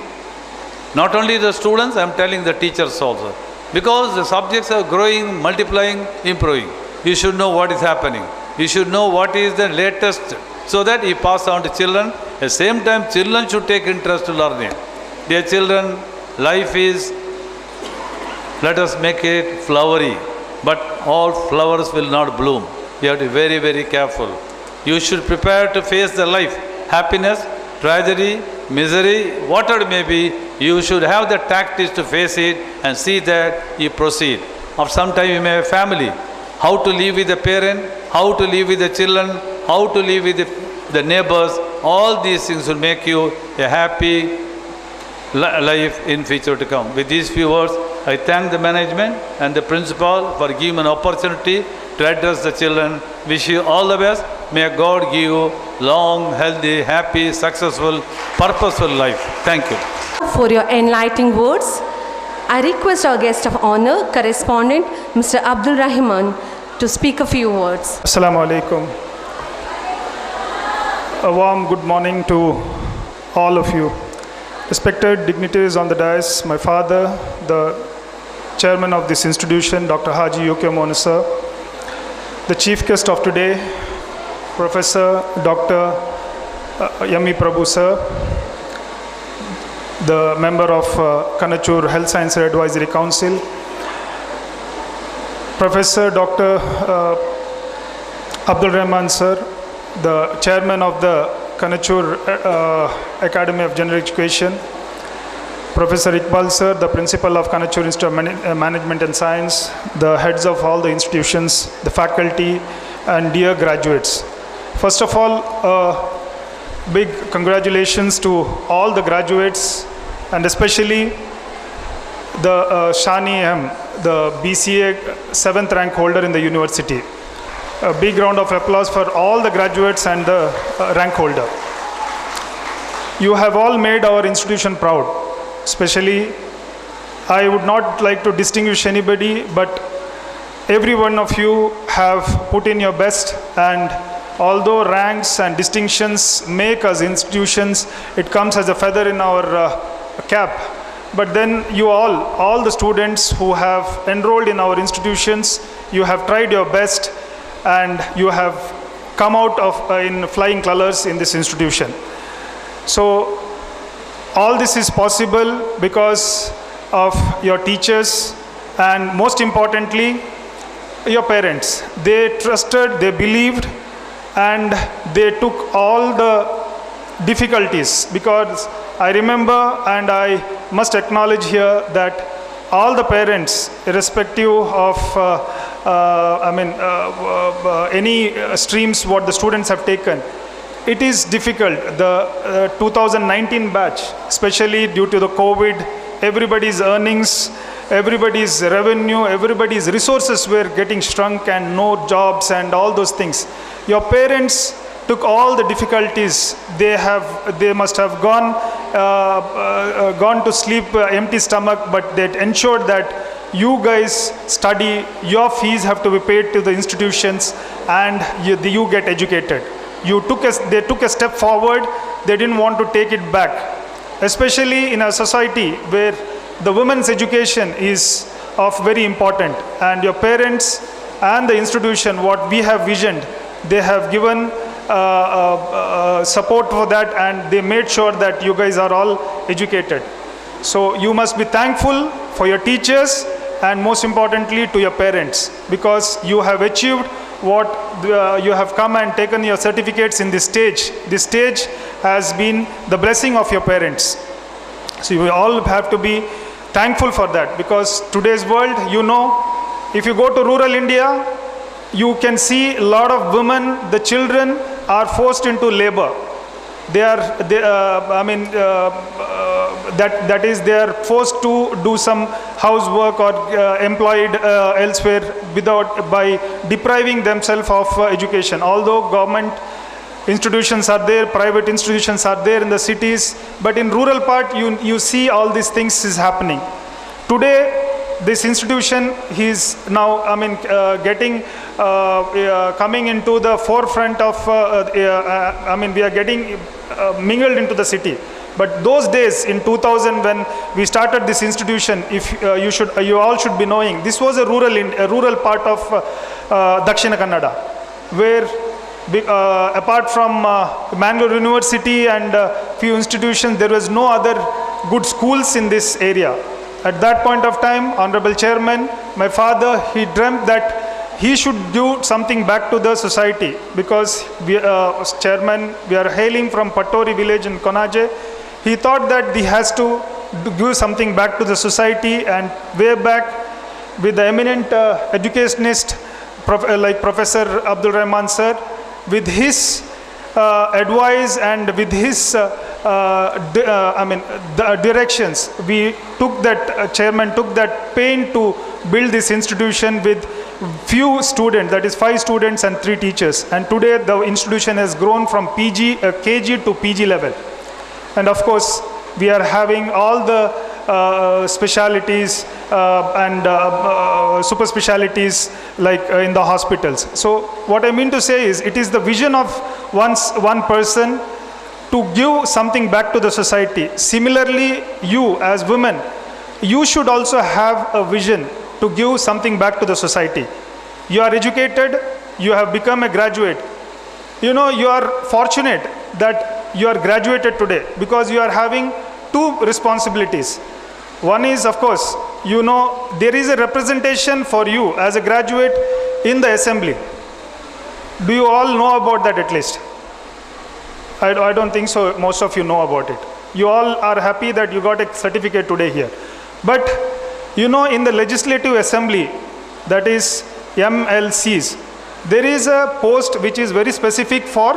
Not only the students, I am telling the teachers also. Because the subjects are growing, multiplying, improving. You should know what is happening. You should know what is the latest, so that you pass on to children. At the same time, children should take interest to learning. Dear children, life is, let us make it flowery, but all flowers will not bloom. You have to be very, very careful. You should prepare to face the life, happiness, tragedy, misery, whatever it may be. You should have the tactics to face it and see that you proceed. After some time you may have family. How to live with the parent, how to live with the children, how to live with the neighbors. All these things will make you a happy life in future to come. With these few words, I thank the management and the principal for giving an opportunity to address the children. Wish you all the best. May God give you long, healthy, happy, successful, purposeful life. Thank you. For your enlightening words, I request our guest of honor, correspondent Mr. Abdul Rahman, to speak a few words. Assalamu alaikum. A warm good morning to all of you. Respected dignitaries on the dais, my father, the chairman of this institution, Dr. Haji Yokyo Monu sir, the chief guest of today, Professor Dr. Yami Prabhu sir, the member of Kanachur Health Science Advisory Council, Professor Dr. Abdul Rahman sir, the chairman of the Kanachur Academy of General Education, Professor Iqbal sir, the principal of Kanachur Institute of Management and Science, the heads of all the institutions, the faculty, and dear graduates. First of all, big congratulations to all the graduates, and especially the Shani M, the BCA 7th rank holder in the university. A big round of applause for all the graduates and the rank holder. You have all made our institution proud. Especially, I would not like to distinguish anybody, but every one of you have put in your best, and although ranks and distinctions make us institutions, it comes as a feather in our cap. But then you all the students who have enrolled in our institutions, you have tried your best and you have come out of in flying colors in this institution. So all this is possible because of your teachers and most importantly, your parents. They trusted, they believed, and they took all the difficulties, because I remember and I must acknowledge here that all the parents, irrespective of any streams what the students have taken, it is difficult. The 2019 batch, especially due to the COVID, everybody's earnings, everybody's revenue, everybody's resources were getting shrunk and no jobs and all those things. Your parents took all the difficulties. They must have gone to sleep empty stomach, but they ensured that you guys study, your fees have to be paid to the institutions, and you get educated. They took a step forward. They didn't want to take it back, especially in a society where the women's education is of very important, and your parents and the institution, what we have visioned, they have given support for that, and they made sure that you guys are all educated. So you must be thankful for your teachers and most importantly to your parents, because you have achieved what you have come and taken your certificates in this stage. This stage has been the blessing of your parents. So you all have to be thankful for that, because today's world, if you go to rural India, you can see a lot of women, the children are forced into labor. They are forced to do some housework or employed elsewhere by depriving themselves of education. Although government institutions are there, private institutions are there in the cities, but in rural part you see all these things is happening. Today, this institution is now coming into the forefront of we are getting mingled into the city. But those days in 2000 when we started this institution, you all should be knowing, this was a rural part of Dakshina Kannada, where apart from Mangalore University and few institutions, there was no other good schools in this area. At that point of time, Honorable Chairman, my father, he dreamt that he should do something back to the society, because Chairman, we are hailing from Pattori village in Konaje. He thought that he has to give something back to the society, and way back with the eminent educationist like Professor Abdul Rahman sir, with his advice and with his directions, we took that, Chairman took that pain to build this institution with few students, that is 5 students and 3 teachers. And today the institution has grown from KG to PG level. And of course, we are having all the specialities and super specialities like in the hospitals. So what I mean to say is, it is the vision of one person to give something back to the society. Similarly, you as women, you should also have a vision to give something back to the society. You are educated, you have become a graduate. You are fortunate that you are graduated today, because you are having 2 responsibilities. One is, of course, there is a representation for you as a graduate in the assembly. Do you all know about that at least? I don't think so. Most of you know about it. You all are happy that you got a certificate today here. But you know, in the Legislative Assembly, that is MLCs, there is a post which is very specific for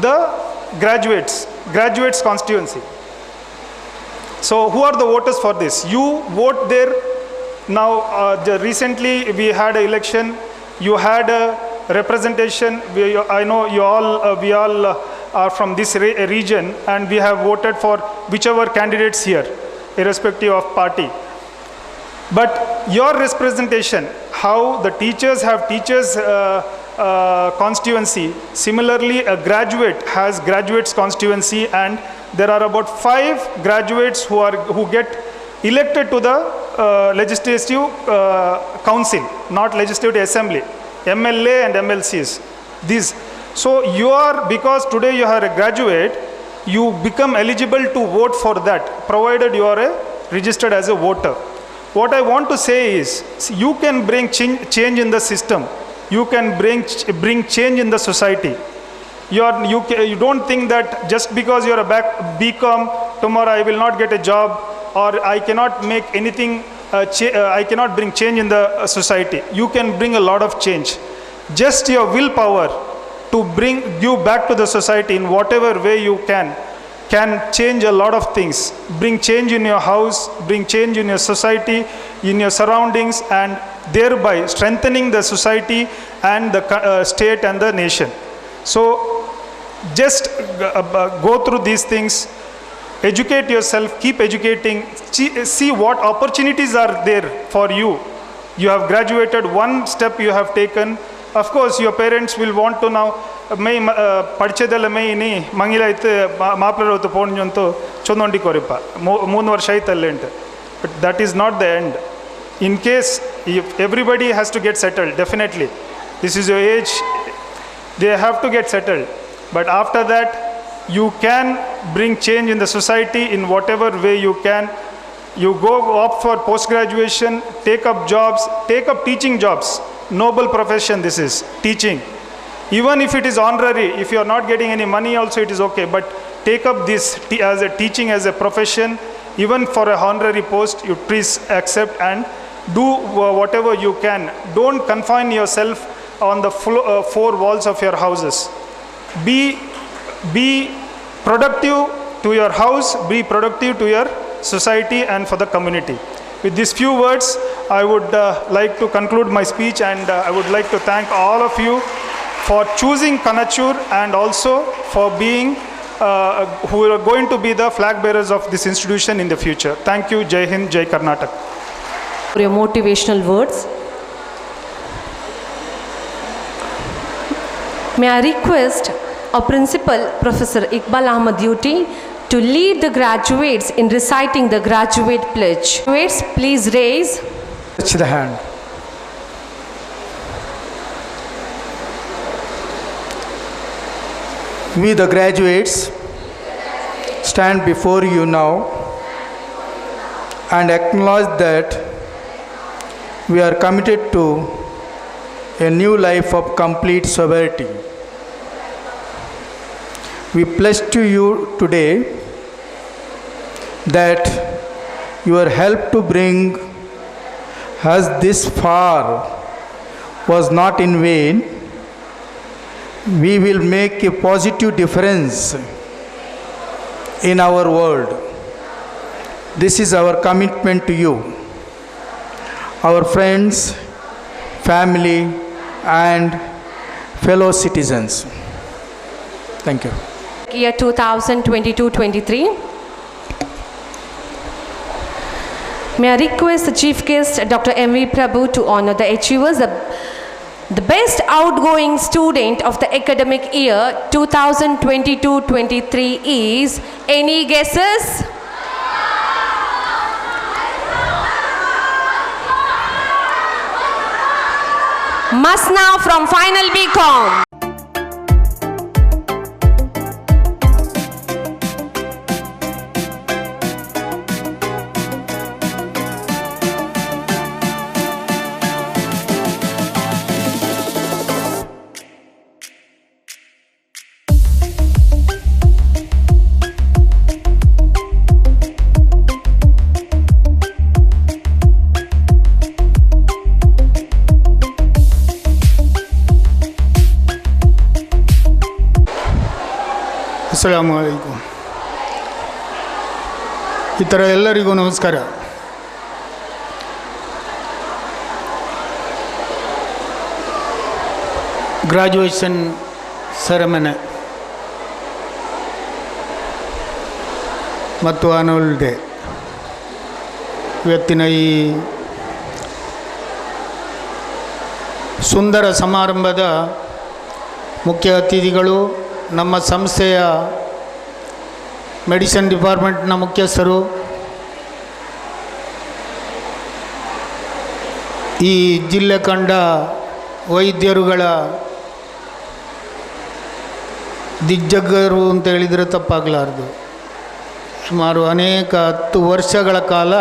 the graduates constituency. So who are the voters for this? You vote there. Now, recently we had an election. You had a representation. I know you all, we all are from this region, and we have voted for whichever candidates here, irrespective of party. But your representation, how the teachers have teachers constituency, similarly a graduate has graduates constituency, and there are about 5 graduates who get elected to the legislative council, not legislative assembly, MLA and MLCs. These. So you are, because today you are a graduate, you become eligible to vote for that, provided you are registered as a voter. What I want to say is, you can bring change in the system. You can bring change in the society. You don't think that just because you're a BCom, tomorrow I will not get a job, or I cannot make anything, I cannot bring change in the society. You can bring a lot of change. Just your willpower to give back to the society in whatever way you can change a lot of things. Bring change in your house, bring change in your society, in your surroundings, and thereby strengthening the society and the state and the nation. So just go through these things, educate yourself, keep educating, see what opportunities are there for you. You have graduated, one step you have taken. Of course, your parents will want to now, may padchedalla may ni mangila itte maapla rotu ponjonto chondondi koripa 3 varsha aitallente. But that is not the end. In case if everybody has to get settled, definitely this is your age, they have to get settled. But after that, you can bring change in the society in whatever way you can. You go up for post-graduation, take up jobs, take up teaching jobs. Noble profession this is, teaching. Even if it is honorary, if you are not getting any money also, it is okay. But take up this as a teaching as a profession. Even for a honorary post, you please accept and do whatever you can. Don't confine yourself on the 4 walls of your houses. Be productive to your house, be productive to your society and for the community. With these few words, I would like to conclude my speech, and I would like to thank all of you for choosing Kanachur, and also for being who are going to be the flag bearers of this institution in the future. Thank you. Jai Hind, Jai Karnataka. For your motivational words. May I request our principal, Professor Iqbal Ahmad Duty, to lead the graduates in reciting the graduate pledge. Graduates, please raise the hand. We the graduates stand before you now and acknowledge that we are committed to a new life of complete sobriety. We pledge to you today that your help to bring us this far was not in vain. We will make a positive difference in our world. This is our commitment to you, our friends, family, and fellow citizens. Thank you. Year 2022-23. May I request the chief guest, Dr. M.V. Prabhu, to honor the achievers. The best outgoing student of the academic year 2022-23 is, any guesses? Masna from Final BCom. ಅಸ್ಸಲಾಮು ಅಲೈಕುಮ್. ಇತರ ಎಲ್ಲರಿಗೂ ನಮಸ್ಕಾರ. Graduation ceremony ಮತ್ತು annual day ಇವತ್ತಿನ ಈ ಸುಂದರ ಸಮಾರಂಭದ ಮುಖ್ಯ ಅತಿಥಿಗಳು, ನಮ್ಮ ಸಂಸ್ಥೆಯ ಮೆಡಿಸಿನ್ ಡಿಪಾರ್ಟ್ಮೆಂಟ್ನ ಮುಖ್ಯಸ್ಥರು, ಈ ಜಿಲ್ಲೆ ಕಂಡ ವೈದ್ಯರುಗಳ ದಿಗ್ಗಜರು ಅಂತ ಹೇಳಿದರೆ ತಪ್ಪಾಗಲಾರದು. ಸುಮಾರು ಅನೇಕ 10 ವರ್ಷಗಳ ಕಾಲ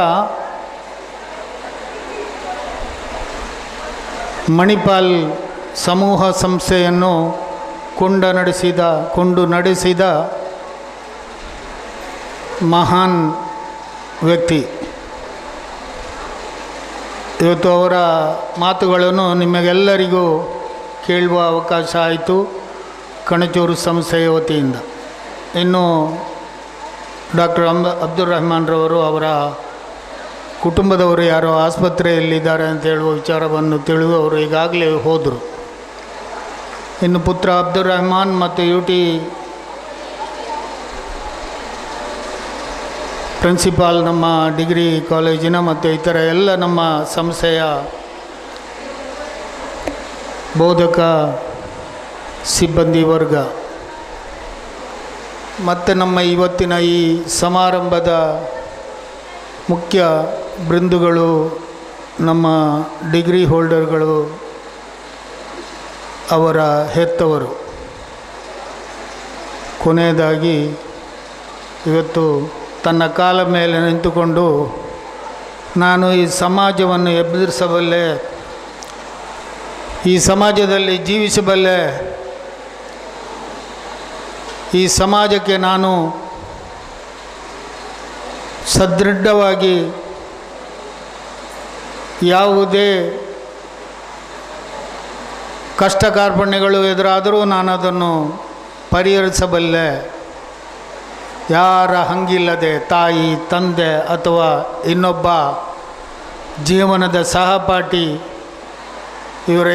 ಮಣಿಪಾಲ್ ಸಮೂಹ ಸಂಸ್ಥೆಯನ್ನು ಕೊಂಡು ನಡೆಸಿದ ಮಹಾನ್ ವ್ಯಕ್ತಿ. ಇವತ್ತು ಅವರ ಮಾತುಗಳನ್ನು ನಿಮಗೆಲ್ಲರಿಗೂ ಕೇಳುವ ಅವಕಾಶ ಆಯಿತು ಕಣಚೂರು ಸಂಸ್ಥೆಯ ವತಿಯಿಂದ. ಇನ್ನು ಡಾಕ್ಟರ್ ಅಬ್ದುಲ್ ರಹಮಾನ್ರವರು ಅವರ ಕುಟುಂಬದವರು ಯಾರೋ ಆಸ್ಪತ್ರೆಯಲ್ಲಿದ್ದಾರೆ ಅಂತ ಹೇಳುವ ವಿಚಾರವನ್ನು ತಿಳಿದು ಅವರು ಈಗಾಗಲೇ ಹೋದರು. ಇನ್ನು ಪುತ್ರ ಅಬ್ದುಲ್ ರಹಮಾನ್ ಮತ್ತು UT ಪ್ರಿನ್ಸಿಪಾಲ್ ನಮ್ಮ ಡಿಗ್ರಿ ಕಾಲೇಜಿನ ಮತ್ತು ಇತರ ಎಲ್ಲ ನಮ್ಮ ಸಂಸ್ಥೆಯ ಬೋಧಕ ಸಿಬ್ಬಂದಿ ವರ್ಗ ಮತ್ತು ನಮ್ಮ ಇವತ್ತಿನ ಈ ಸಮಾರಂಭದ ಮುಖ್ಯ ಬೃಂದುಗಳು, ನಮ್ಮ ಡಿಗ್ರಿ ಹೋಲ್ಡರ್ಗಳು, ಅವರ ಹೆತ್ತವರು. ಕೊನೆಯದಾಗಿ ಇವತ್ತು ತನ್ನ ಕಾಲ ಮೇಲೆ ನಿಂತುಕೊಂಡು ನಾನು ಈ ಸಮಾಜವನ್ನು ಎದುರಿಸಬಲ್ಲೆ, ಈ ಸಮಾಜದಲ್ಲಿ ಜೀವಿಸಬಲ್ಲೆ, ಈ ಸಮಾಜಕ್ಕೆ ನಾನು ಸದೃಢವಾಗಿ ಯಾವುದೇ ಕಷ್ಟ ಕಾರ್ಪಣ್ಯಗಳು ಎದುರಾದರೂ ನಾನು ಅದನ್ನು ಪರಿಹರಿಸಬಲ್ಲೆ, ಯಾರ ಹಂಗಿಲ್ಲದೆ ತಾಯಿ, ತಂದೆ ಅಥವಾ ಇನ್ನೊಬ್ಬ ಜೀವನದ ಸಹಪಾಠಿ ಇವರು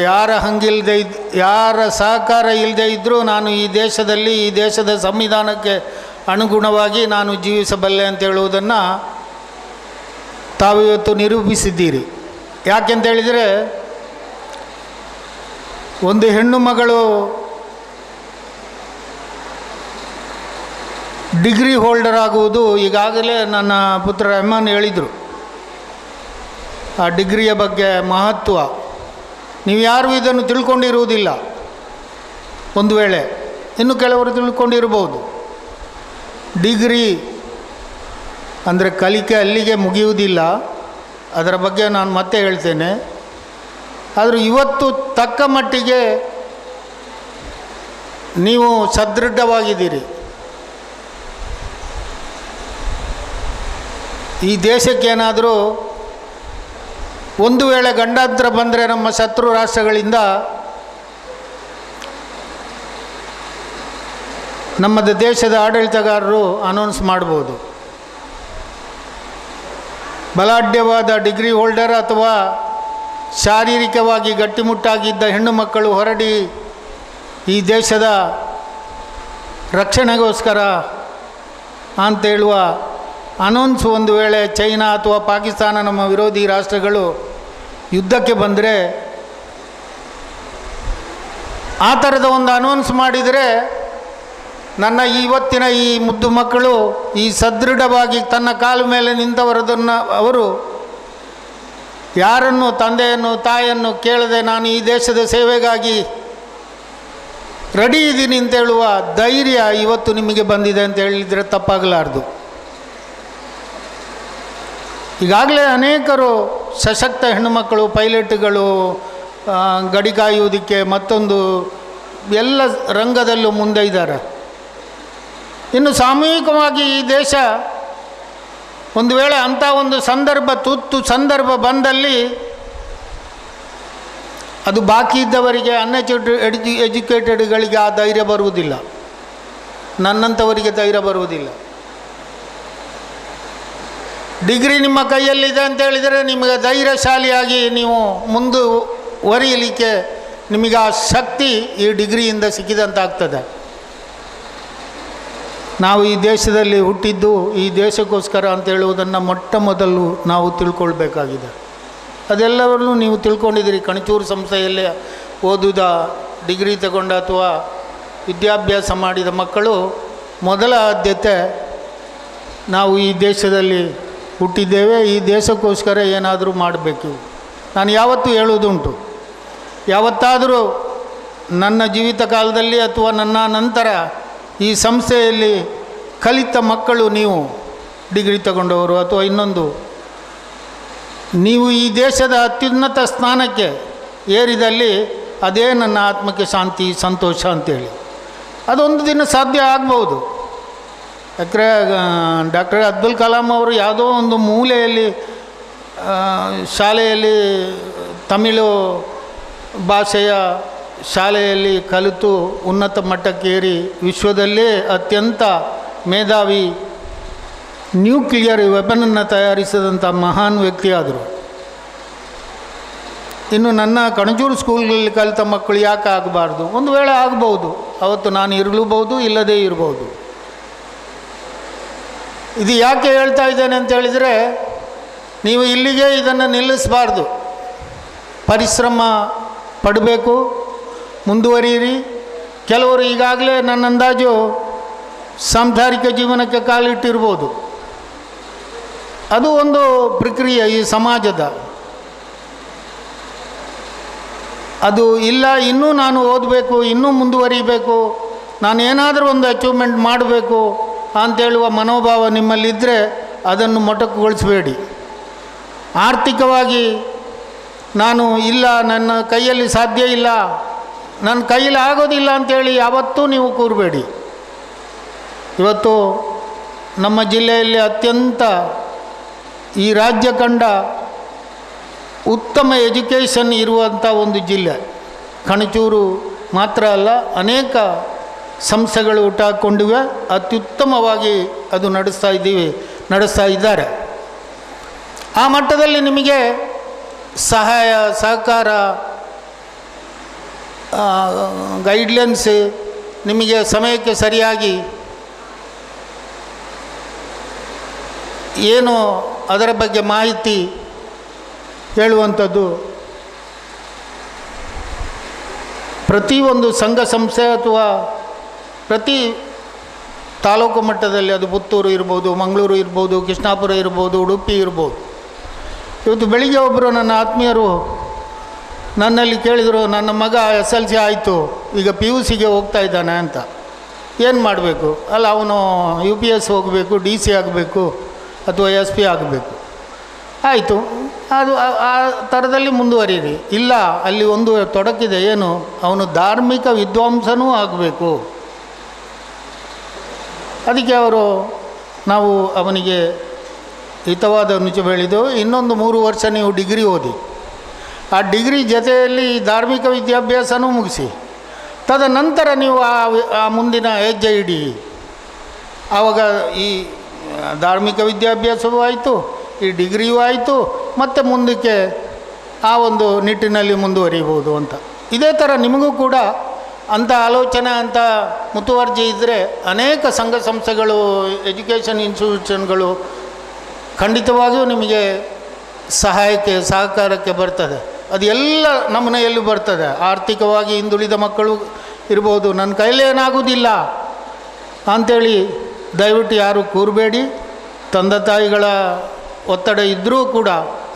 ಯಾರ ಸಹಕಾರ ಇಲ್ಲದೆ ಇದ್ದರೂ ನಾನು ಈ ದೇಶದಲ್ಲಿ, ಈ ದೇಶದ ಸಂವಿಧಾನಕ್ಕೆ ಅನುಗುಣವಾಗಿ ನಾನು ಜೀವಿಸಬಲ್ಲೆ ಅಂತ ಹೇಳುವುದನ್ನು ತಾವಿವತ್ತು ನಿರೂಪಿಸಿದ್ದೀರಿ. ಯಾಕೆಂತೇಳಿದರೆ, ಒಂದು ಹೆಣ್ಣು ಮಗಳು ಡಿಗ್ರಿ ಹೋಲ್ಡರ್ ಆಗುವುದು ಈಗಾಗಲೇ ನನ್ನ ಪುತ್ರ ರೆಹಮಾನ್ ಹೇಳಿದರು. ಆ ಡಿಗ್ರಿಯ ಬಗ್ಗೆ ಮಹತ್ವ ನೀವು ಯಾರೂ ಇದನ್ನು ತಿಳ್ಕೊಂಡಿರುವುದಿಲ್ಲ. ಒಂದು ವೇಳೆ ಇನ್ನು ಕೆಲವರು ತಿಳ್ಕೊಂಡಿರ್ಬೋದು. ಡಿಗ್ರಿ ಅಂದರೆ ಕಲಿಕೆ ಅಲ್ಲಿಗೆ ಮುಗಿಯುವುದಿಲ್ಲ, ಅದರ ಬಗ್ಗೆ ನಾನು ಮತ್ತೆ ಹೇಳ್ತೇನೆ. ಆದರೂ ಇವತ್ತು ತಕ್ಕ ಮಟ್ಟಿಗೆ ನೀವು ಸದೃಢವಾಗಿದ್ದೀರಿ. ಈ ದೇಶಕ್ಕೇನಾದರೂ ಒಂದು ವೇಳೆ ಗಂಡಾಂತರ ಬಂದರೆ ನಮ್ಮ ಶತ್ರು ರಾಷ್ಟ್ರಗಳಿಂದ ನಮ್ಮ ದೇಶದ ಆಡಳಿತಗಾರರು ಅನೌನ್ಸ್ ಮಾಡ್ಬೋದು. ಬಲಾಢ್ಯವಾದ ಡಿಗ್ರಿ ಹೋಲ್ಡರ್ ಅಥವಾ ಶಾರೀರಿಕವಾಗಿ ಗಟ್ಟಿಮುಟ್ಟಾಗಿದ್ದ ಹೆಣ್ಣು ಮಕ್ಕಳು ಹೊರಡಿ ಈ ದೇಶದ ರಕ್ಷಣೆಗೋಸ್ಕರ ಅಂತೇಳುವ ಅನೌನ್ಸ್ ಒಂದು ವೇಳೆ ಚೈನಾ ಅಥವಾ ಪಾಕಿಸ್ತಾನ, ನಮ್ಮ ವಿರೋಧಿ ರಾಷ್ಟ್ರಗಳು ಯುದ್ಧಕ್ಕೆ ಬಂದರೆ, ಆ ಥರದ ಒಂದು ಅನೌನ್ಸ್ ಮಾಡಿದರೆ ನನ್ನ ಇವತ್ತಿನ ಈ ಮುದ್ದು ಮಕ್ಕಳು ಈ ಸದೃಢವಾಗಿ ತನ್ನ ಕಾಲ ಮೇಲೆ ನಿಂತವರದನ್ನು ಅವರು ಯಾರನ್ನು, ತಂದೆಯನ್ನು ತಾಯಿಯನ್ನು ಕೇಳದೆ ನಾನು ಈ ದೇಶದ ಸೇವೆಗಾಗಿ ರೆಡಿ ಇದ್ದೀನಿ ಅಂತೇಳುವ ಧೈರ್ಯ ಇವತ್ತು ನಿಮಗೆ ಬಂದಿದೆ ಅಂತ ಹೇಳಿದರೆ ತಪ್ಪಾಗಲಾರ್ದು. ಈಗಾಗಲೇ ಅನೇಕರು ಸಶಕ್ತ ಹೆಣ್ಣುಮಕ್ಕಳು ಪೈಲಟ್ಗಳು, ಗಡಿ ಕಾಯುವುದಕ್ಕೆ ಮತ್ತೊಂದು ಎಲ್ಲ ರಂಗದಲ್ಲೂ ಮುಂದೆ ಇದ್ದಾರೆ. ಇನ್ನು ಸಾಮೂಹಿಕವಾಗಿ ಈ ದೇಶ ಒಂದು ವೇಳೆ ಅಂಥ ಒಂದು ತುರ್ತು ಸಂದರ್ಭ ಬಂದಲ್ಲಿ ಅದು ಬಾಕಿ ಇದ್ದವರಿಗೆ ಎಜುಕೇಟೆಡ್ಗಳಿಗೆ ಆ ಧೈರ್ಯ ಬರುವುದಿಲ್ಲ. ನನ್ನಂಥವರಿಗೆ ಧೈರ್ಯ ಬರುವುದಿಲ್ಲ. ಡಿಗ್ರಿ ನಿಮ್ಮ ಕೈಯಲ್ಲಿದೆ ಅಂತ ಹೇಳಿದರೆ ನಿಮಗೆ ಧೈರ್ಯಶಾಲಿಯಾಗಿ ನೀವು ಮುಂದುವರಿಯಲಿಕ್ಕೆ ನಿಮಗೆ ಆ ಶಕ್ತಿ ಈ ಡಿಗ್ರಿಯಿಂದ ಸಿಕ್ಕಿದಂತಾಗ್ತದೆ. ನಾವು ಈ ದೇಶದಲ್ಲಿ ಹುಟ್ಟಿದ್ದು ಈ ದೇಶಕ್ಕೋಸ್ಕರ ಅಂತ ಹೇಳುವುದನ್ನು ಮೊಟ್ಟ ಮೊದಲು ನಾವು ತಿಳ್ಕೊಳ್ಬೇಕಾಗಿದೆ. ಅದೆಲ್ಲವನ್ನೂ ನೀವು ತಿಳ್ಕೊಂಡಿದ್ದೀರಿ. ಕಣಚೂರು ಸಂಸ್ಥೆಯಲ್ಲೇ ಓದುದ, ಡಿಗ್ರಿ ತಗೊಂಡ ಅಥವಾ ವಿದ್ಯಾಭ್ಯಾಸ ಮಾಡಿದ ಮಕ್ಕಳು ಮೊದಲ ಆದ್ಯತೆ ನಾವು ಈ ದೇಶದಲ್ಲಿ ಹುಟ್ಟಿದ್ದೇವೆ, ಈ ದೇಶಕ್ಕೋಸ್ಕರ ಏನಾದರೂ ಮಾಡಬೇಕು. ನಾನು ಯಾವತ್ತೂ ಹೇಳುವುದುಂಟು, ಯಾವತ್ತಾದರೂ ನನ್ನ ಜೀವಿತ ಕಾಲದಲ್ಲಿ ಅಥವಾ ನನ್ನ ನಂತರ ಈ ಸಂಸ್ಥೆಯಲ್ಲಿ ಕಲಿತ ಮಕ್ಕಳು, ನೀವು ಡಿಗ್ರಿ ತಗೊಂಡವರು ಅಥವಾ ಇನ್ನೊಂದು, ನೀವು ಈ ದೇಶದ ಅತ್ಯುನ್ನತ ಸ್ಥಾನಕ್ಕೆ ಏರಿದಲ್ಲಿ ಅದೇ ನನ್ನ ಆತ್ಮಕ್ಕೆ ಶಾಂತಿ, ಸಂತೋಷ ಅಂತೇಳಿ. ಅದೊಂದು ದಿನ ಸಾಧ್ಯ ಆಗ್ಬೋದು. ಯಾಕಂದರೆ ಡಾಕ್ಟರ್ ಅಬ್ದುಲ್ ಕಲಾಂ ಅವರು ಯಾವುದೋ ಒಂದು ಮೂಲೆಯಲ್ಲಿ ಶಾಲೆಯಲ್ಲಿ ತಮಿಳು ಭಾಷೆಯ ಶಾಲೆಯಲ್ಲಿ ಕಲಿತು ಉನ್ನತ ಮಟ್ಟಕ್ಕೇರಿ ವಿಶ್ವದಲ್ಲೇ ಅತ್ಯಂತ ಮೇಧಾವಿ ನ್ಯೂಕ್ಲಿಯರ್ ವೆಪನನ್ನು ತಯಾರಿಸಿದಂಥ ಮಹಾನ್ ವ್ಯಕ್ತಿಯಾದರು. ಇನ್ನು ನನ್ನ ಕಣಜೂರು ಸ್ಕೂಲ್ಗಳಲ್ಲಿ ಕಲಿತ ಮಕ್ಕಳು ಯಾಕೆ ಆಗಬಾರ್ದು? ಒಂದು ವೇಳೆ ಆಗ್ಬೋದು, ಅವತ್ತು ನಾನು ಇರಲೂಬಹುದು, ಇಲ್ಲದೇ ಇರ್ಬೋದು. ಇದು ಯಾಕೆ ಹೇಳ್ತಾ ಇದ್ದೇನೆ ಅಂತ ಹೇಳಿದರೆ, ನೀವು ಇಲ್ಲಿಗೆ ಇದನ್ನು ನಿಲ್ಲಿಸಬಾರ್ದು. ಪರಿಶ್ರಮ ಪಡಬೇಕು, ಮುಂದುವರಿಯಿರಿ. ಕೆಲವರು ಈಗಾಗಲೇ ನನ್ನ ಅಂದಾಜು ಸಾಂಸಾರಿಕ ಜೀವನಕ್ಕೆ ಕಾಲಿಟ್ಟಿರ್ಬೋದು. ಅದು ಒಂದು ಪ್ರಕ್ರಿಯೆ ಈ ಸಮಾಜದ. ಅದು ಇಲ್ಲ, ಇನ್ನೂ ನಾನು ಓದಬೇಕು, ಇನ್ನೂ ಮುಂದುವರಿಬೇಕು, ನಾನು ಏನಾದರೂ ಒಂದು ಅಚೀವ್ಮೆಂಟ್ ಮಾಡಬೇಕು ಅಂತೇಳುವ ಮನೋಭಾವ ನಿಮ್ಮಲ್ಲಿದ್ದರೆ ಅದನ್ನು ಮೊಟಕುಗೊಳಿಸಬೇಡಿ. ಆರ್ಥಿಕವಾಗಿ ನಾನು ಇಲ್ಲ, ನನ್ನ ಕೈಯಲ್ಲಿ ಸಾಧ್ಯ ಇಲ್ಲ, ನನ್ನ ಕೈಯಲ್ಲಿ ಆಗೋದಿಲ್ಲ ಅಂಥೇಳಿ ಯಾವತ್ತೂ ನೀವು ಕೂರಬೇಡಿ. ಇವತ್ತು ನಮ್ಮ ಜಿಲ್ಲೆಯಲ್ಲಿ ಅತ್ಯಂತ ಈ ರಾಜ್ಯ ಕಂಡ ಉತ್ತಮ ಎಜುಕೇಷನ್ ಇರುವಂಥ ಒಂದು ಜಿಲ್ಲೆ ಕಣಚೂರು ಮಾತ್ರ ಅಲ್ಲ, ಅನೇಕ ಸಂಸ್ಥೆಗಳು ಹುಟ್ಟಾಕೊಂಡಿವೆ. ಅತ್ಯುತ್ತಮವಾಗಿ ಅದು ನಡೆಸ್ತಾ ಇದ್ದಾರೆ. ಆ ಮಟ್ಟದಲ್ಲಿ ನಿಮಗೆ ಸಹಾಯ, ಸಹಕಾರ, ಗೈಡ್ಲೈನ್ಸ್ ನಿಮಗೆ ಸಮಯಕ್ಕೆ ಸರಿಯಾಗಿ ಏನು ಅದರ ಬಗ್ಗೆ ಮಾಹಿತಿ ಹೇಳುವಂಥದ್ದು ಪ್ರತಿಯೊಂದು ಸಂಘ ಸಂಸ್ಥೆ ಅಥವಾ ಪ್ರತಿ ತಾಲೂಕು ಮಟ್ಟದಲ್ಲಿ, ಅದು ಪುತ್ತೂರು ಇರ್ಬೋದು, ಮಂಗಳೂರು ಇರ್ಬೋದು, ಕೃಷ್ಣಾಪುರ ಇರ್ಬೋದು, ಉಡುಪಿ ಇರ್ಬೋದು. ಇವತ್ತು ಬೆಳಿಗ್ಗೆ ಒಬ್ಬರು ನನ್ನ ಆತ್ಮೀಯರು ನನ್ನಲ್ಲಿ ಕೇಳಿದರು, ನನ್ನ ಮಗ SLC ಆಯಿತು, ಈಗ PUCಗೆ ಹೋಗ್ತಾ ಇದ್ದಾನೆ ಅಂತ. ಏನು ಮಾಡಬೇಕು? ಅಲ್ಲ, ಅವನು UPS ಹೋಗಬೇಕು, DC ಆಗಬೇಕು ಅಥವಾ SP ಆಗಬೇಕು. ಆಯಿತು, ಅದು ಆ ಥರದಲ್ಲಿ ಮುಂದುವರಿಯಿರಿ. ಇಲ್ಲ, ಅಲ್ಲಿ ಒಂದು ತೊಡಕಿದೆ. ಏನು? ಅವನು ಧಾರ್ಮಿಕ ವಿದ್ವಾಂಸನೂ ಆಗಬೇಕು. ಅದಕ್ಕೆ ನಾವು ಅವನಿಗೆ ಹಿತವಾದ ನುಚು ಹೇಳಿದೆವು, ಇನ್ನೊಂದು 3 ವರ್ಷ ನೀವು ಡಿಗ್ರಿ ಓದಿ, ಆ ಡಿಗ್ರಿ ಜೊತೆಯಲ್ಲಿ ಧಾರ್ಮಿಕ ವಿದ್ಯಾಭ್ಯಾಸನೂ ಮುಗಿಸಿ, ತದನಂತರ ನೀವು ಆ ಮುಂದಿನ ಹೆಜ್ಜೆ ಇಡಿ. ಆವಾಗ ಈ ಧಾರ್ಮಿಕ ವಿದ್ಯಾಭ್ಯಾಸವೂ ಆಯಿತು, ಈ ಡಿಗ್ರಿಯೂ ಆಯಿತು, ಮತ್ತು ಮುಂದಕ್ಕೆ ಆ ಒಂದು ನಿಟ್ಟಿನಲ್ಲಿ ಮುಂದುವರಿಬೋದು ಅಂತ. ಇದೇ ಥರ ನಿಮಗೂ ಕೂಡ ಅಂಥ ಆಲೋಚನೆ, ಅಂಥ ಮುತುವರ್ಜಿ ಇದ್ದರೆ ಅನೇಕ ಸಂಘ ಸಂಸ್ಥೆಗಳು, ಎಜುಕೇಷನ್ ಇನ್ಸ್ಟಿಟ್ಯೂಷನ್ಗಳು ಖಂಡಿತವಾಗಿಯೂ ನಿಮಗೆ ಸಹಾಯಕ್ಕೆ, ಸಹಕಾರಕ್ಕೆ ಬರ್ತದೆ. ಅದು ಎಲ್ಲ ನಮ್ಮನೆಯಲ್ಲಿ ಬರ್ತದೆ. ಆರ್ಥಿಕವಾಗಿ ಹಿಂದುಳಿದ ಮಕ್ಕಳು ಇರ್ಬೋದು, ನನ್ನ ಕೈಲಿ ಏನಾಗೋದಿಲ್ಲ ಅಂಥೇಳಿ ದಯವಿಟ್ಟು ಯಾರು ಕೂರಬೇಡಿ. ತಂದೆ ತಾಯಿಗಳ ಒತ್ತಡ ಇದ್ದರೂ ಕೂಡ,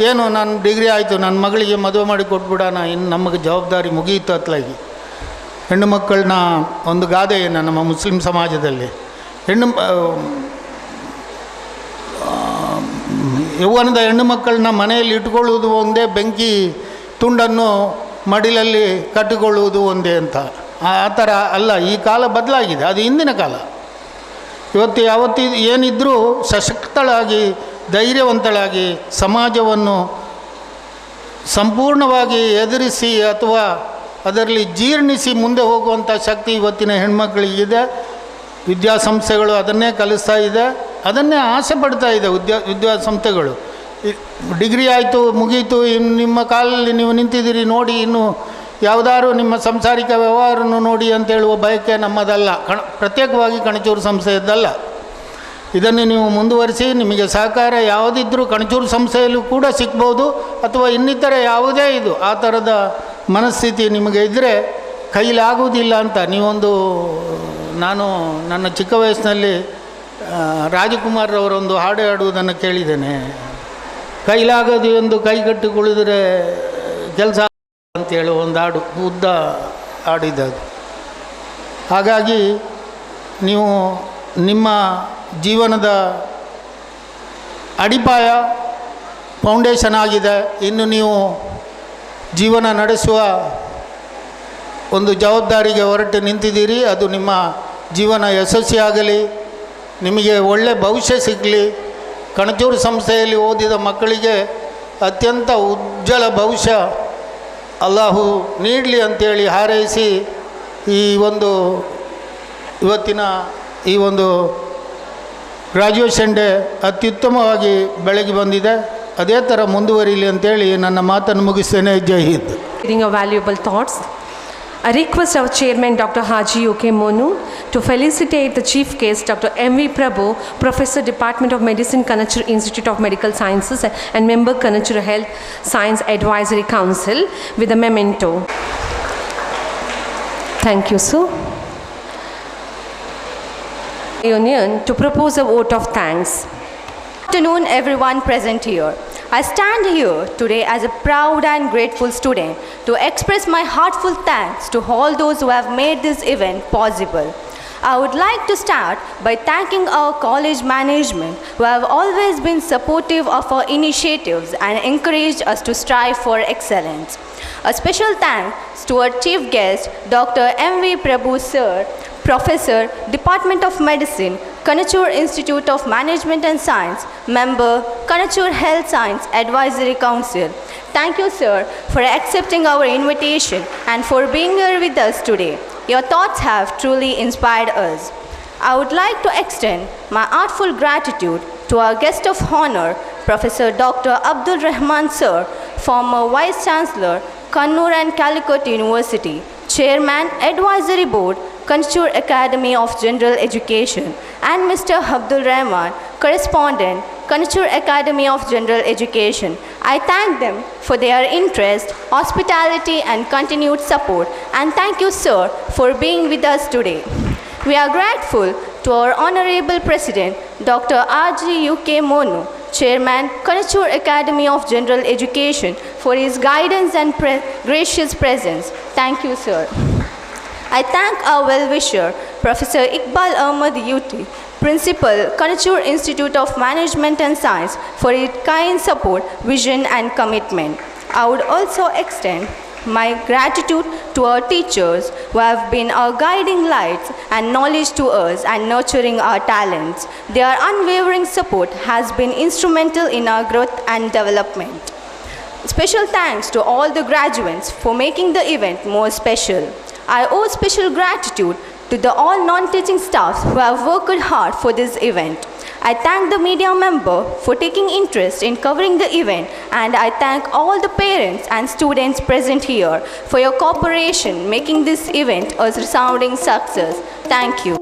ಏನು ನಾನು ಡಿಗ್ರಿ ಆಯಿತು, ನನ್ನ ಮಗಳಿಗೆ ಮದುವೆ ಮಾಡಿ ಕೊಟ್ಬಿಡೋಣ, ಇನ್ನು ನಮಗೆ ಜವಾಬ್ದಾರಿ ಮುಗಿಯಿತು ಅತ್ಲಾಗಿ. ಹೆಣ್ಣು ಮಕ್ಕಳನ್ನ ಒಂದು ಗಾದೆ ನಮ್ಮ ಮುಸ್ಲಿಂ ಸಮಾಜದಲ್ಲಿ, ಯೌವನದ ಹೆಣ್ಣು ಮಕ್ಕಳನ್ನ ಮನೆಯಲ್ಲಿ ಇಟ್ಕೊಳ್ಳುವುದು ಒಂದೇ, ಬೆಂಕಿ ತುಂಡನ್ನು ಮಡಿಲಲ್ಲಿ ಕಟ್ಟಿಕೊಳ್ಳುವುದು ಒಂದೇ ಅಂತ. ಆ ಥರ ಅಲ್ಲ, ಈ ಕಾಲ ಬದಲಾಗಿದೆ, ಅದು ಹಿಂದಿನ ಕಾಲ. ಯಾವತ್ತು ಏನಿದ್ರೂ ಸಶಕ್ತಳಾಗಿ, ಧೈರ್ಯವಂತಳಾಗಿ ಸಮಾಜವನ್ನು ಸಂಪೂರ್ಣವಾಗಿ ಎದುರಿಸಿ ಅಥವಾ ಅದರಲ್ಲಿ ಜೀರ್ಣಿಸಿ ಮುಂದೆ ಹೋಗುವಂಥ ಶಕ್ತಿ ಇವತ್ತಿನ ಹೆಣ್ಮಕ್ಳಿಗಿದೆ. ವಿದ್ಯಾಸಂಸ್ಥೆಗಳು ಅದನ್ನೇ ಕಲಿಸ್ತಾ ಇದೆ, ಅದನ್ನೇ ಆಸೆ ಪಡ್ತಾ ಇದೆ ವಿದ್ಯಾಸಂಸ್ಥೆಗಳು. ಡಿಗ್ರಿ ಆಯಿತು, ಮುಗೀತು, ಇನ್ನು ನಿಮ್ಮ ಕಾಲಲ್ಲಿ ನೀವು ನಿಂತಿದ್ದೀರಿ ನೋಡಿ, ಇನ್ನು ಯಾವುದಾದ್ರು ನಿಮ್ಮ ಸಂಸಾರಿಕ ವ್ಯವಹಾರವನ್ನು ನೋಡಿ ಅಂತ ಹೇಳುವ ಬಯಕೆ ನಮ್ಮದಲ್ಲ, ಪ್ರತ್ಯೇಕವಾಗಿ ಕಣಚೂರು ಸಂಸ್ಥೆಯದ್ದಲ್ಲ. ಇದನ್ನು ನೀವು ಮುಂದುವರಿಸಿ, ನಿಮಗೆ ಸಹಕಾರ ಯಾವುದಿದ್ದರೂ ಕಣಚೂರು ಸಂಸ್ಥೆಯಲ್ಲೂ ಕೂಡ ಸಿಗ್ಬೋದು, ಅಥವಾ ಇನ್ನಿತರ ಯಾವುದೇ ಇದು ಆ ಥರದ ಮನಸ್ಥಿತಿ ನಿಮಗೆ ಇದ್ದರೆ ಕೈಲಾಗುವುದಿಲ್ಲ ಅಂತ ನಾನು ನನ್ನ ಚಿಕ್ಕ ವಯಸ್ಸಿನಲ್ಲಿ ರಾಜಕುಮಾರ್ ಅವರೊಂದು ಹಾಡು ಹಾಡುವುದನ್ನು ಕೇಳಿದ್ದೇನೆ. ಕೈಲಾಗದು ಎಂದು ಕೈಗಟ್ಟಿ ಕುಳಿದರೆ ಕೆಲಸ ಅಂತೇಳಿ ಒಂದು ಹಾಡು, ಉದ್ದ ಹಾಡಿದ್ದದು. ಹಾಗಾಗಿ ನೀವು ನಿಮ್ಮ ಜೀವನದ ಅಡಿಪಾಯ ಫೌಂಡೇಶನ್ ಆಗಿದೆ. ಇನ್ನು ನೀವು ಜೀವನ ನಡೆಸುವ ಒಂದು ಜವಾಬ್ದಾರಿಗೆ ಹೊರಟು ನಿಂತಿದ್ದೀರಿ. ಅದು ನಿಮ್ಮ ಜೀವನ ಯಶಸ್ವಿಯಾಗಲಿ, ನಿಮಗೆ ಒಳ್ಳೆಯ ಭವಿಷ್ಯ ಸಿಗಲಿ. ಕಣಚೂರು ಸಂಸ್ಥೆಯಲ್ಲಿ ಓದಿದ ಮಕ್ಕಳಿಗೆ ಅತ್ಯಂತ ಉಜ್ವಲ ಭವಿಷ್ಯ ಅಲ್ಲಾಹು ನೀಡಲಿ ಅಂತೇಳಿ ಹಾರೈಸಿ, ಇವತ್ತಿನ ಈ ಒಂದು ಗ್ರ್ಯಾಜುಯೇಷನ್ ಡೇ ಅತ್ಯುತ್ತಮವಾಗಿ ಬೆಳಗಿ ಬಂದಿದೆ. ಅದೇ ಥರ ಮುಂದುವರಿಲಿ ಅಂತೇಳಿ ನನ್ನ ಮಾತನ್ನು ಮುಗಿಸ್ತೇನೆ. ಜೈ Hind. Giving your valuable thoughts. I request our chairman Dr. Haji U.K. Monu to felicitate the chief guest Dr. M.V. Prabhu, Professor Department of Medicine, Kanachur Institute of Medical Sciences and member Kanachur Health Science Advisory Council with a memento. Thank you, sir. Union to propose a vote of thanks. Good afternoon, everyone present here. I stand here today as a proud and grateful student to express my heartfelt thanks to all those who have made this event possible. I would like to start by thanking our college management who have always been supportive of our initiatives and encouraged us to strive for excellence. A special thanks to our chief guest, Dr. M.V. Prabhu Sir, Professor, Department of Medicine, Kanachur Institute of Management and Science, member, Kanachur Health Science Advisory Council. Thank you, sir, for accepting our invitation and for being here with us today. Your thoughts have truly inspired us. I would like to extend my heartfelt gratitude to our guest of honor, Professor Dr. Abdul Rahman Sir, former Vice Chancellor, Kannur and Calicut University, Chairman, Advisory Board, Kanachur Academy of General Education, and Mr. Abdul Rahman, Correspondent, Kanachur Academy of General Education. I thank them for their interest, hospitality, and continued support. And thank you, sir, for being with us today. We are grateful to our Honorable President, Dr. R.G. U.K. Monu, Chairman, Kanachur Academy of General Education, for his guidance and gracious presence. Thank you, sir. I thank our well-wisher, Professor Iqbal Ahmad Yuti, Principal, Kanachur Institute of Management and Science, for his kind support, vision and commitment. I would also extend my gratitude to our teachers who have been our guiding lights and knowledge to us and nurturing our talents. Their unwavering support has been instrumental in our growth and development. Special thanks to all the graduates for making the event more special. I owe special gratitude to the all non-teaching staffs who have worked hard for this event. I thank the media member for taking interest in covering the event, and I thank all the parents and students present here for your cooperation making this event a resounding success. Thank you.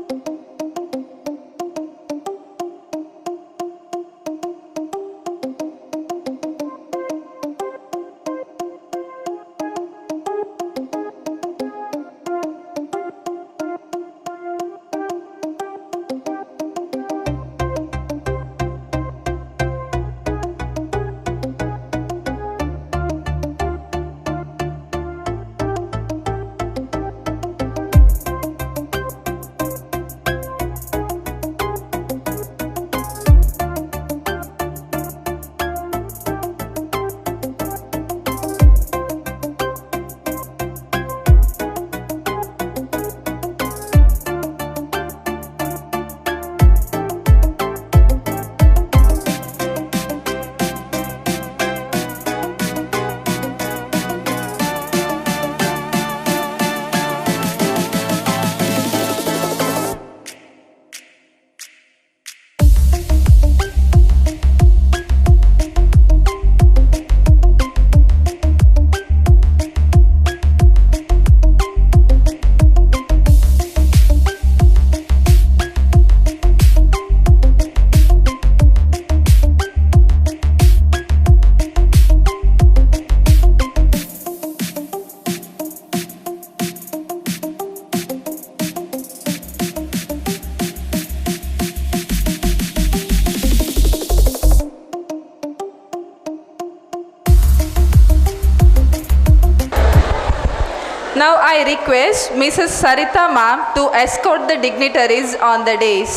Now I request Mrs. Sarita ma'am to escort the dignitaries on the dais.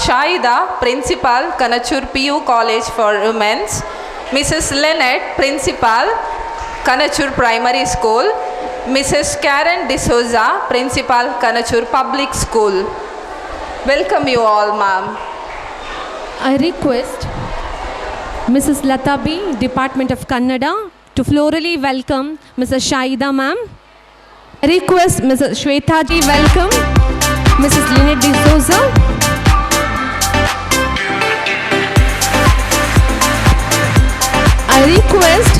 Shaida, Principal, Kanachur PU College for Women's. Mrs. Lynette, Principal, Kanachur Primary School. Mrs. Karen D'Souza, Principal, Kanachur Public School. Welcome you all, ma'am. I request Mrs. Lata B, Department of Kannada, to florally welcome Mrs. Shaida ma'am. I request Mrs. Shweta ji, welcome Mrs. Lynette D'Souza. I request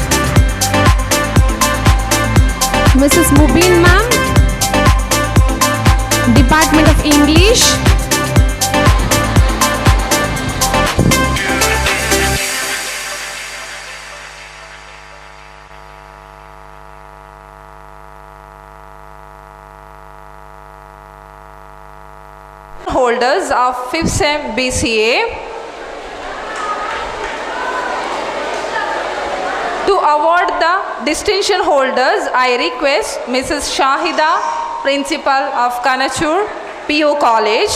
Mrs. Mubin ma'am, Department of English. Holders of 5th SEM BCA. To award the distinction holders, I request Mrs. Shahida, Principal of Kanachur PU College.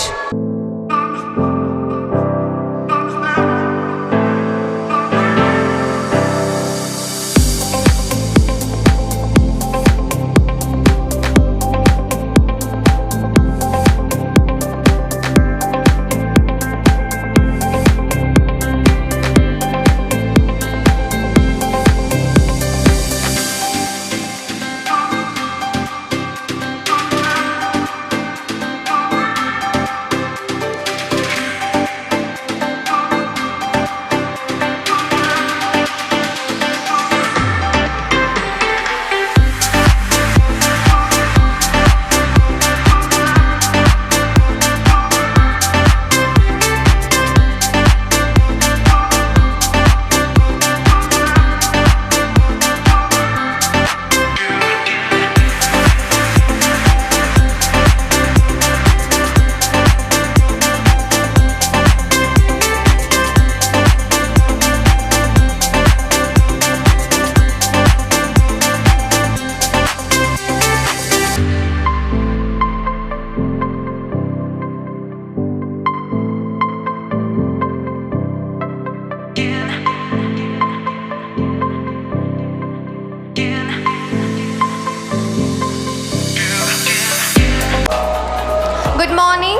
Good morning.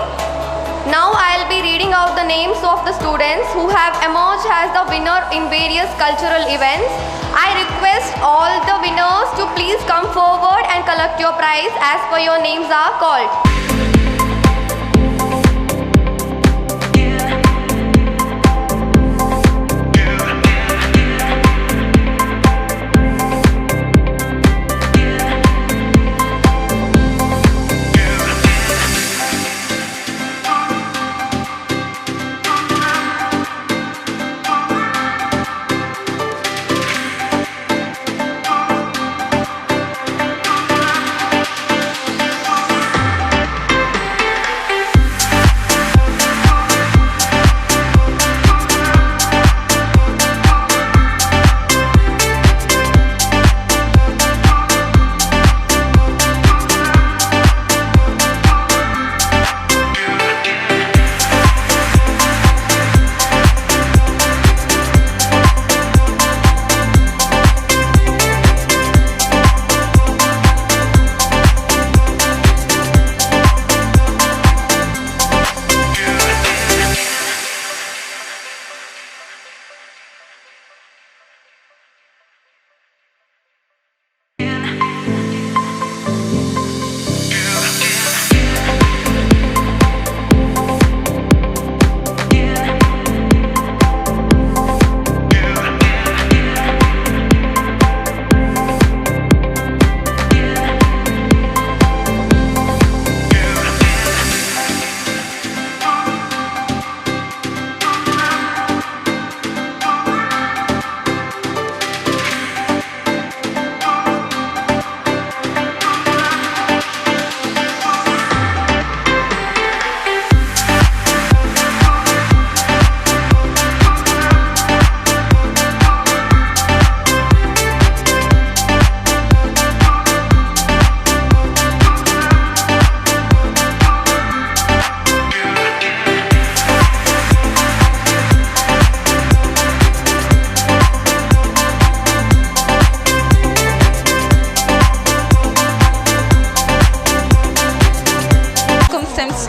Now I'll be reading out the names of the students who have emerged as the winner in various cultural events. I request all the winners to please come forward and collect your prize as per your names are called.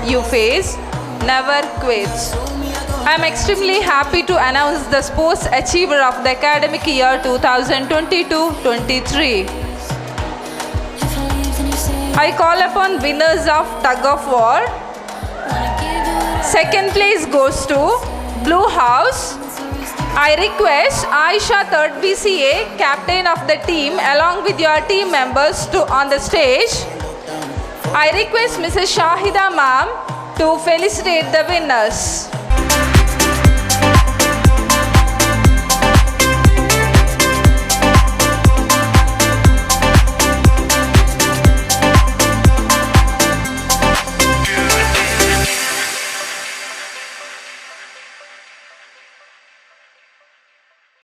you face, never quits. I am extremely happy to announce the sports achiever of the academic year 2022-23. I call upon winners of tug of war. Second place goes to Blue House. I request Aisha 3rd BCA, captain of the team, along with your team members to on the stage. I request Mrs. Shahida ma'am to felicitate the winners.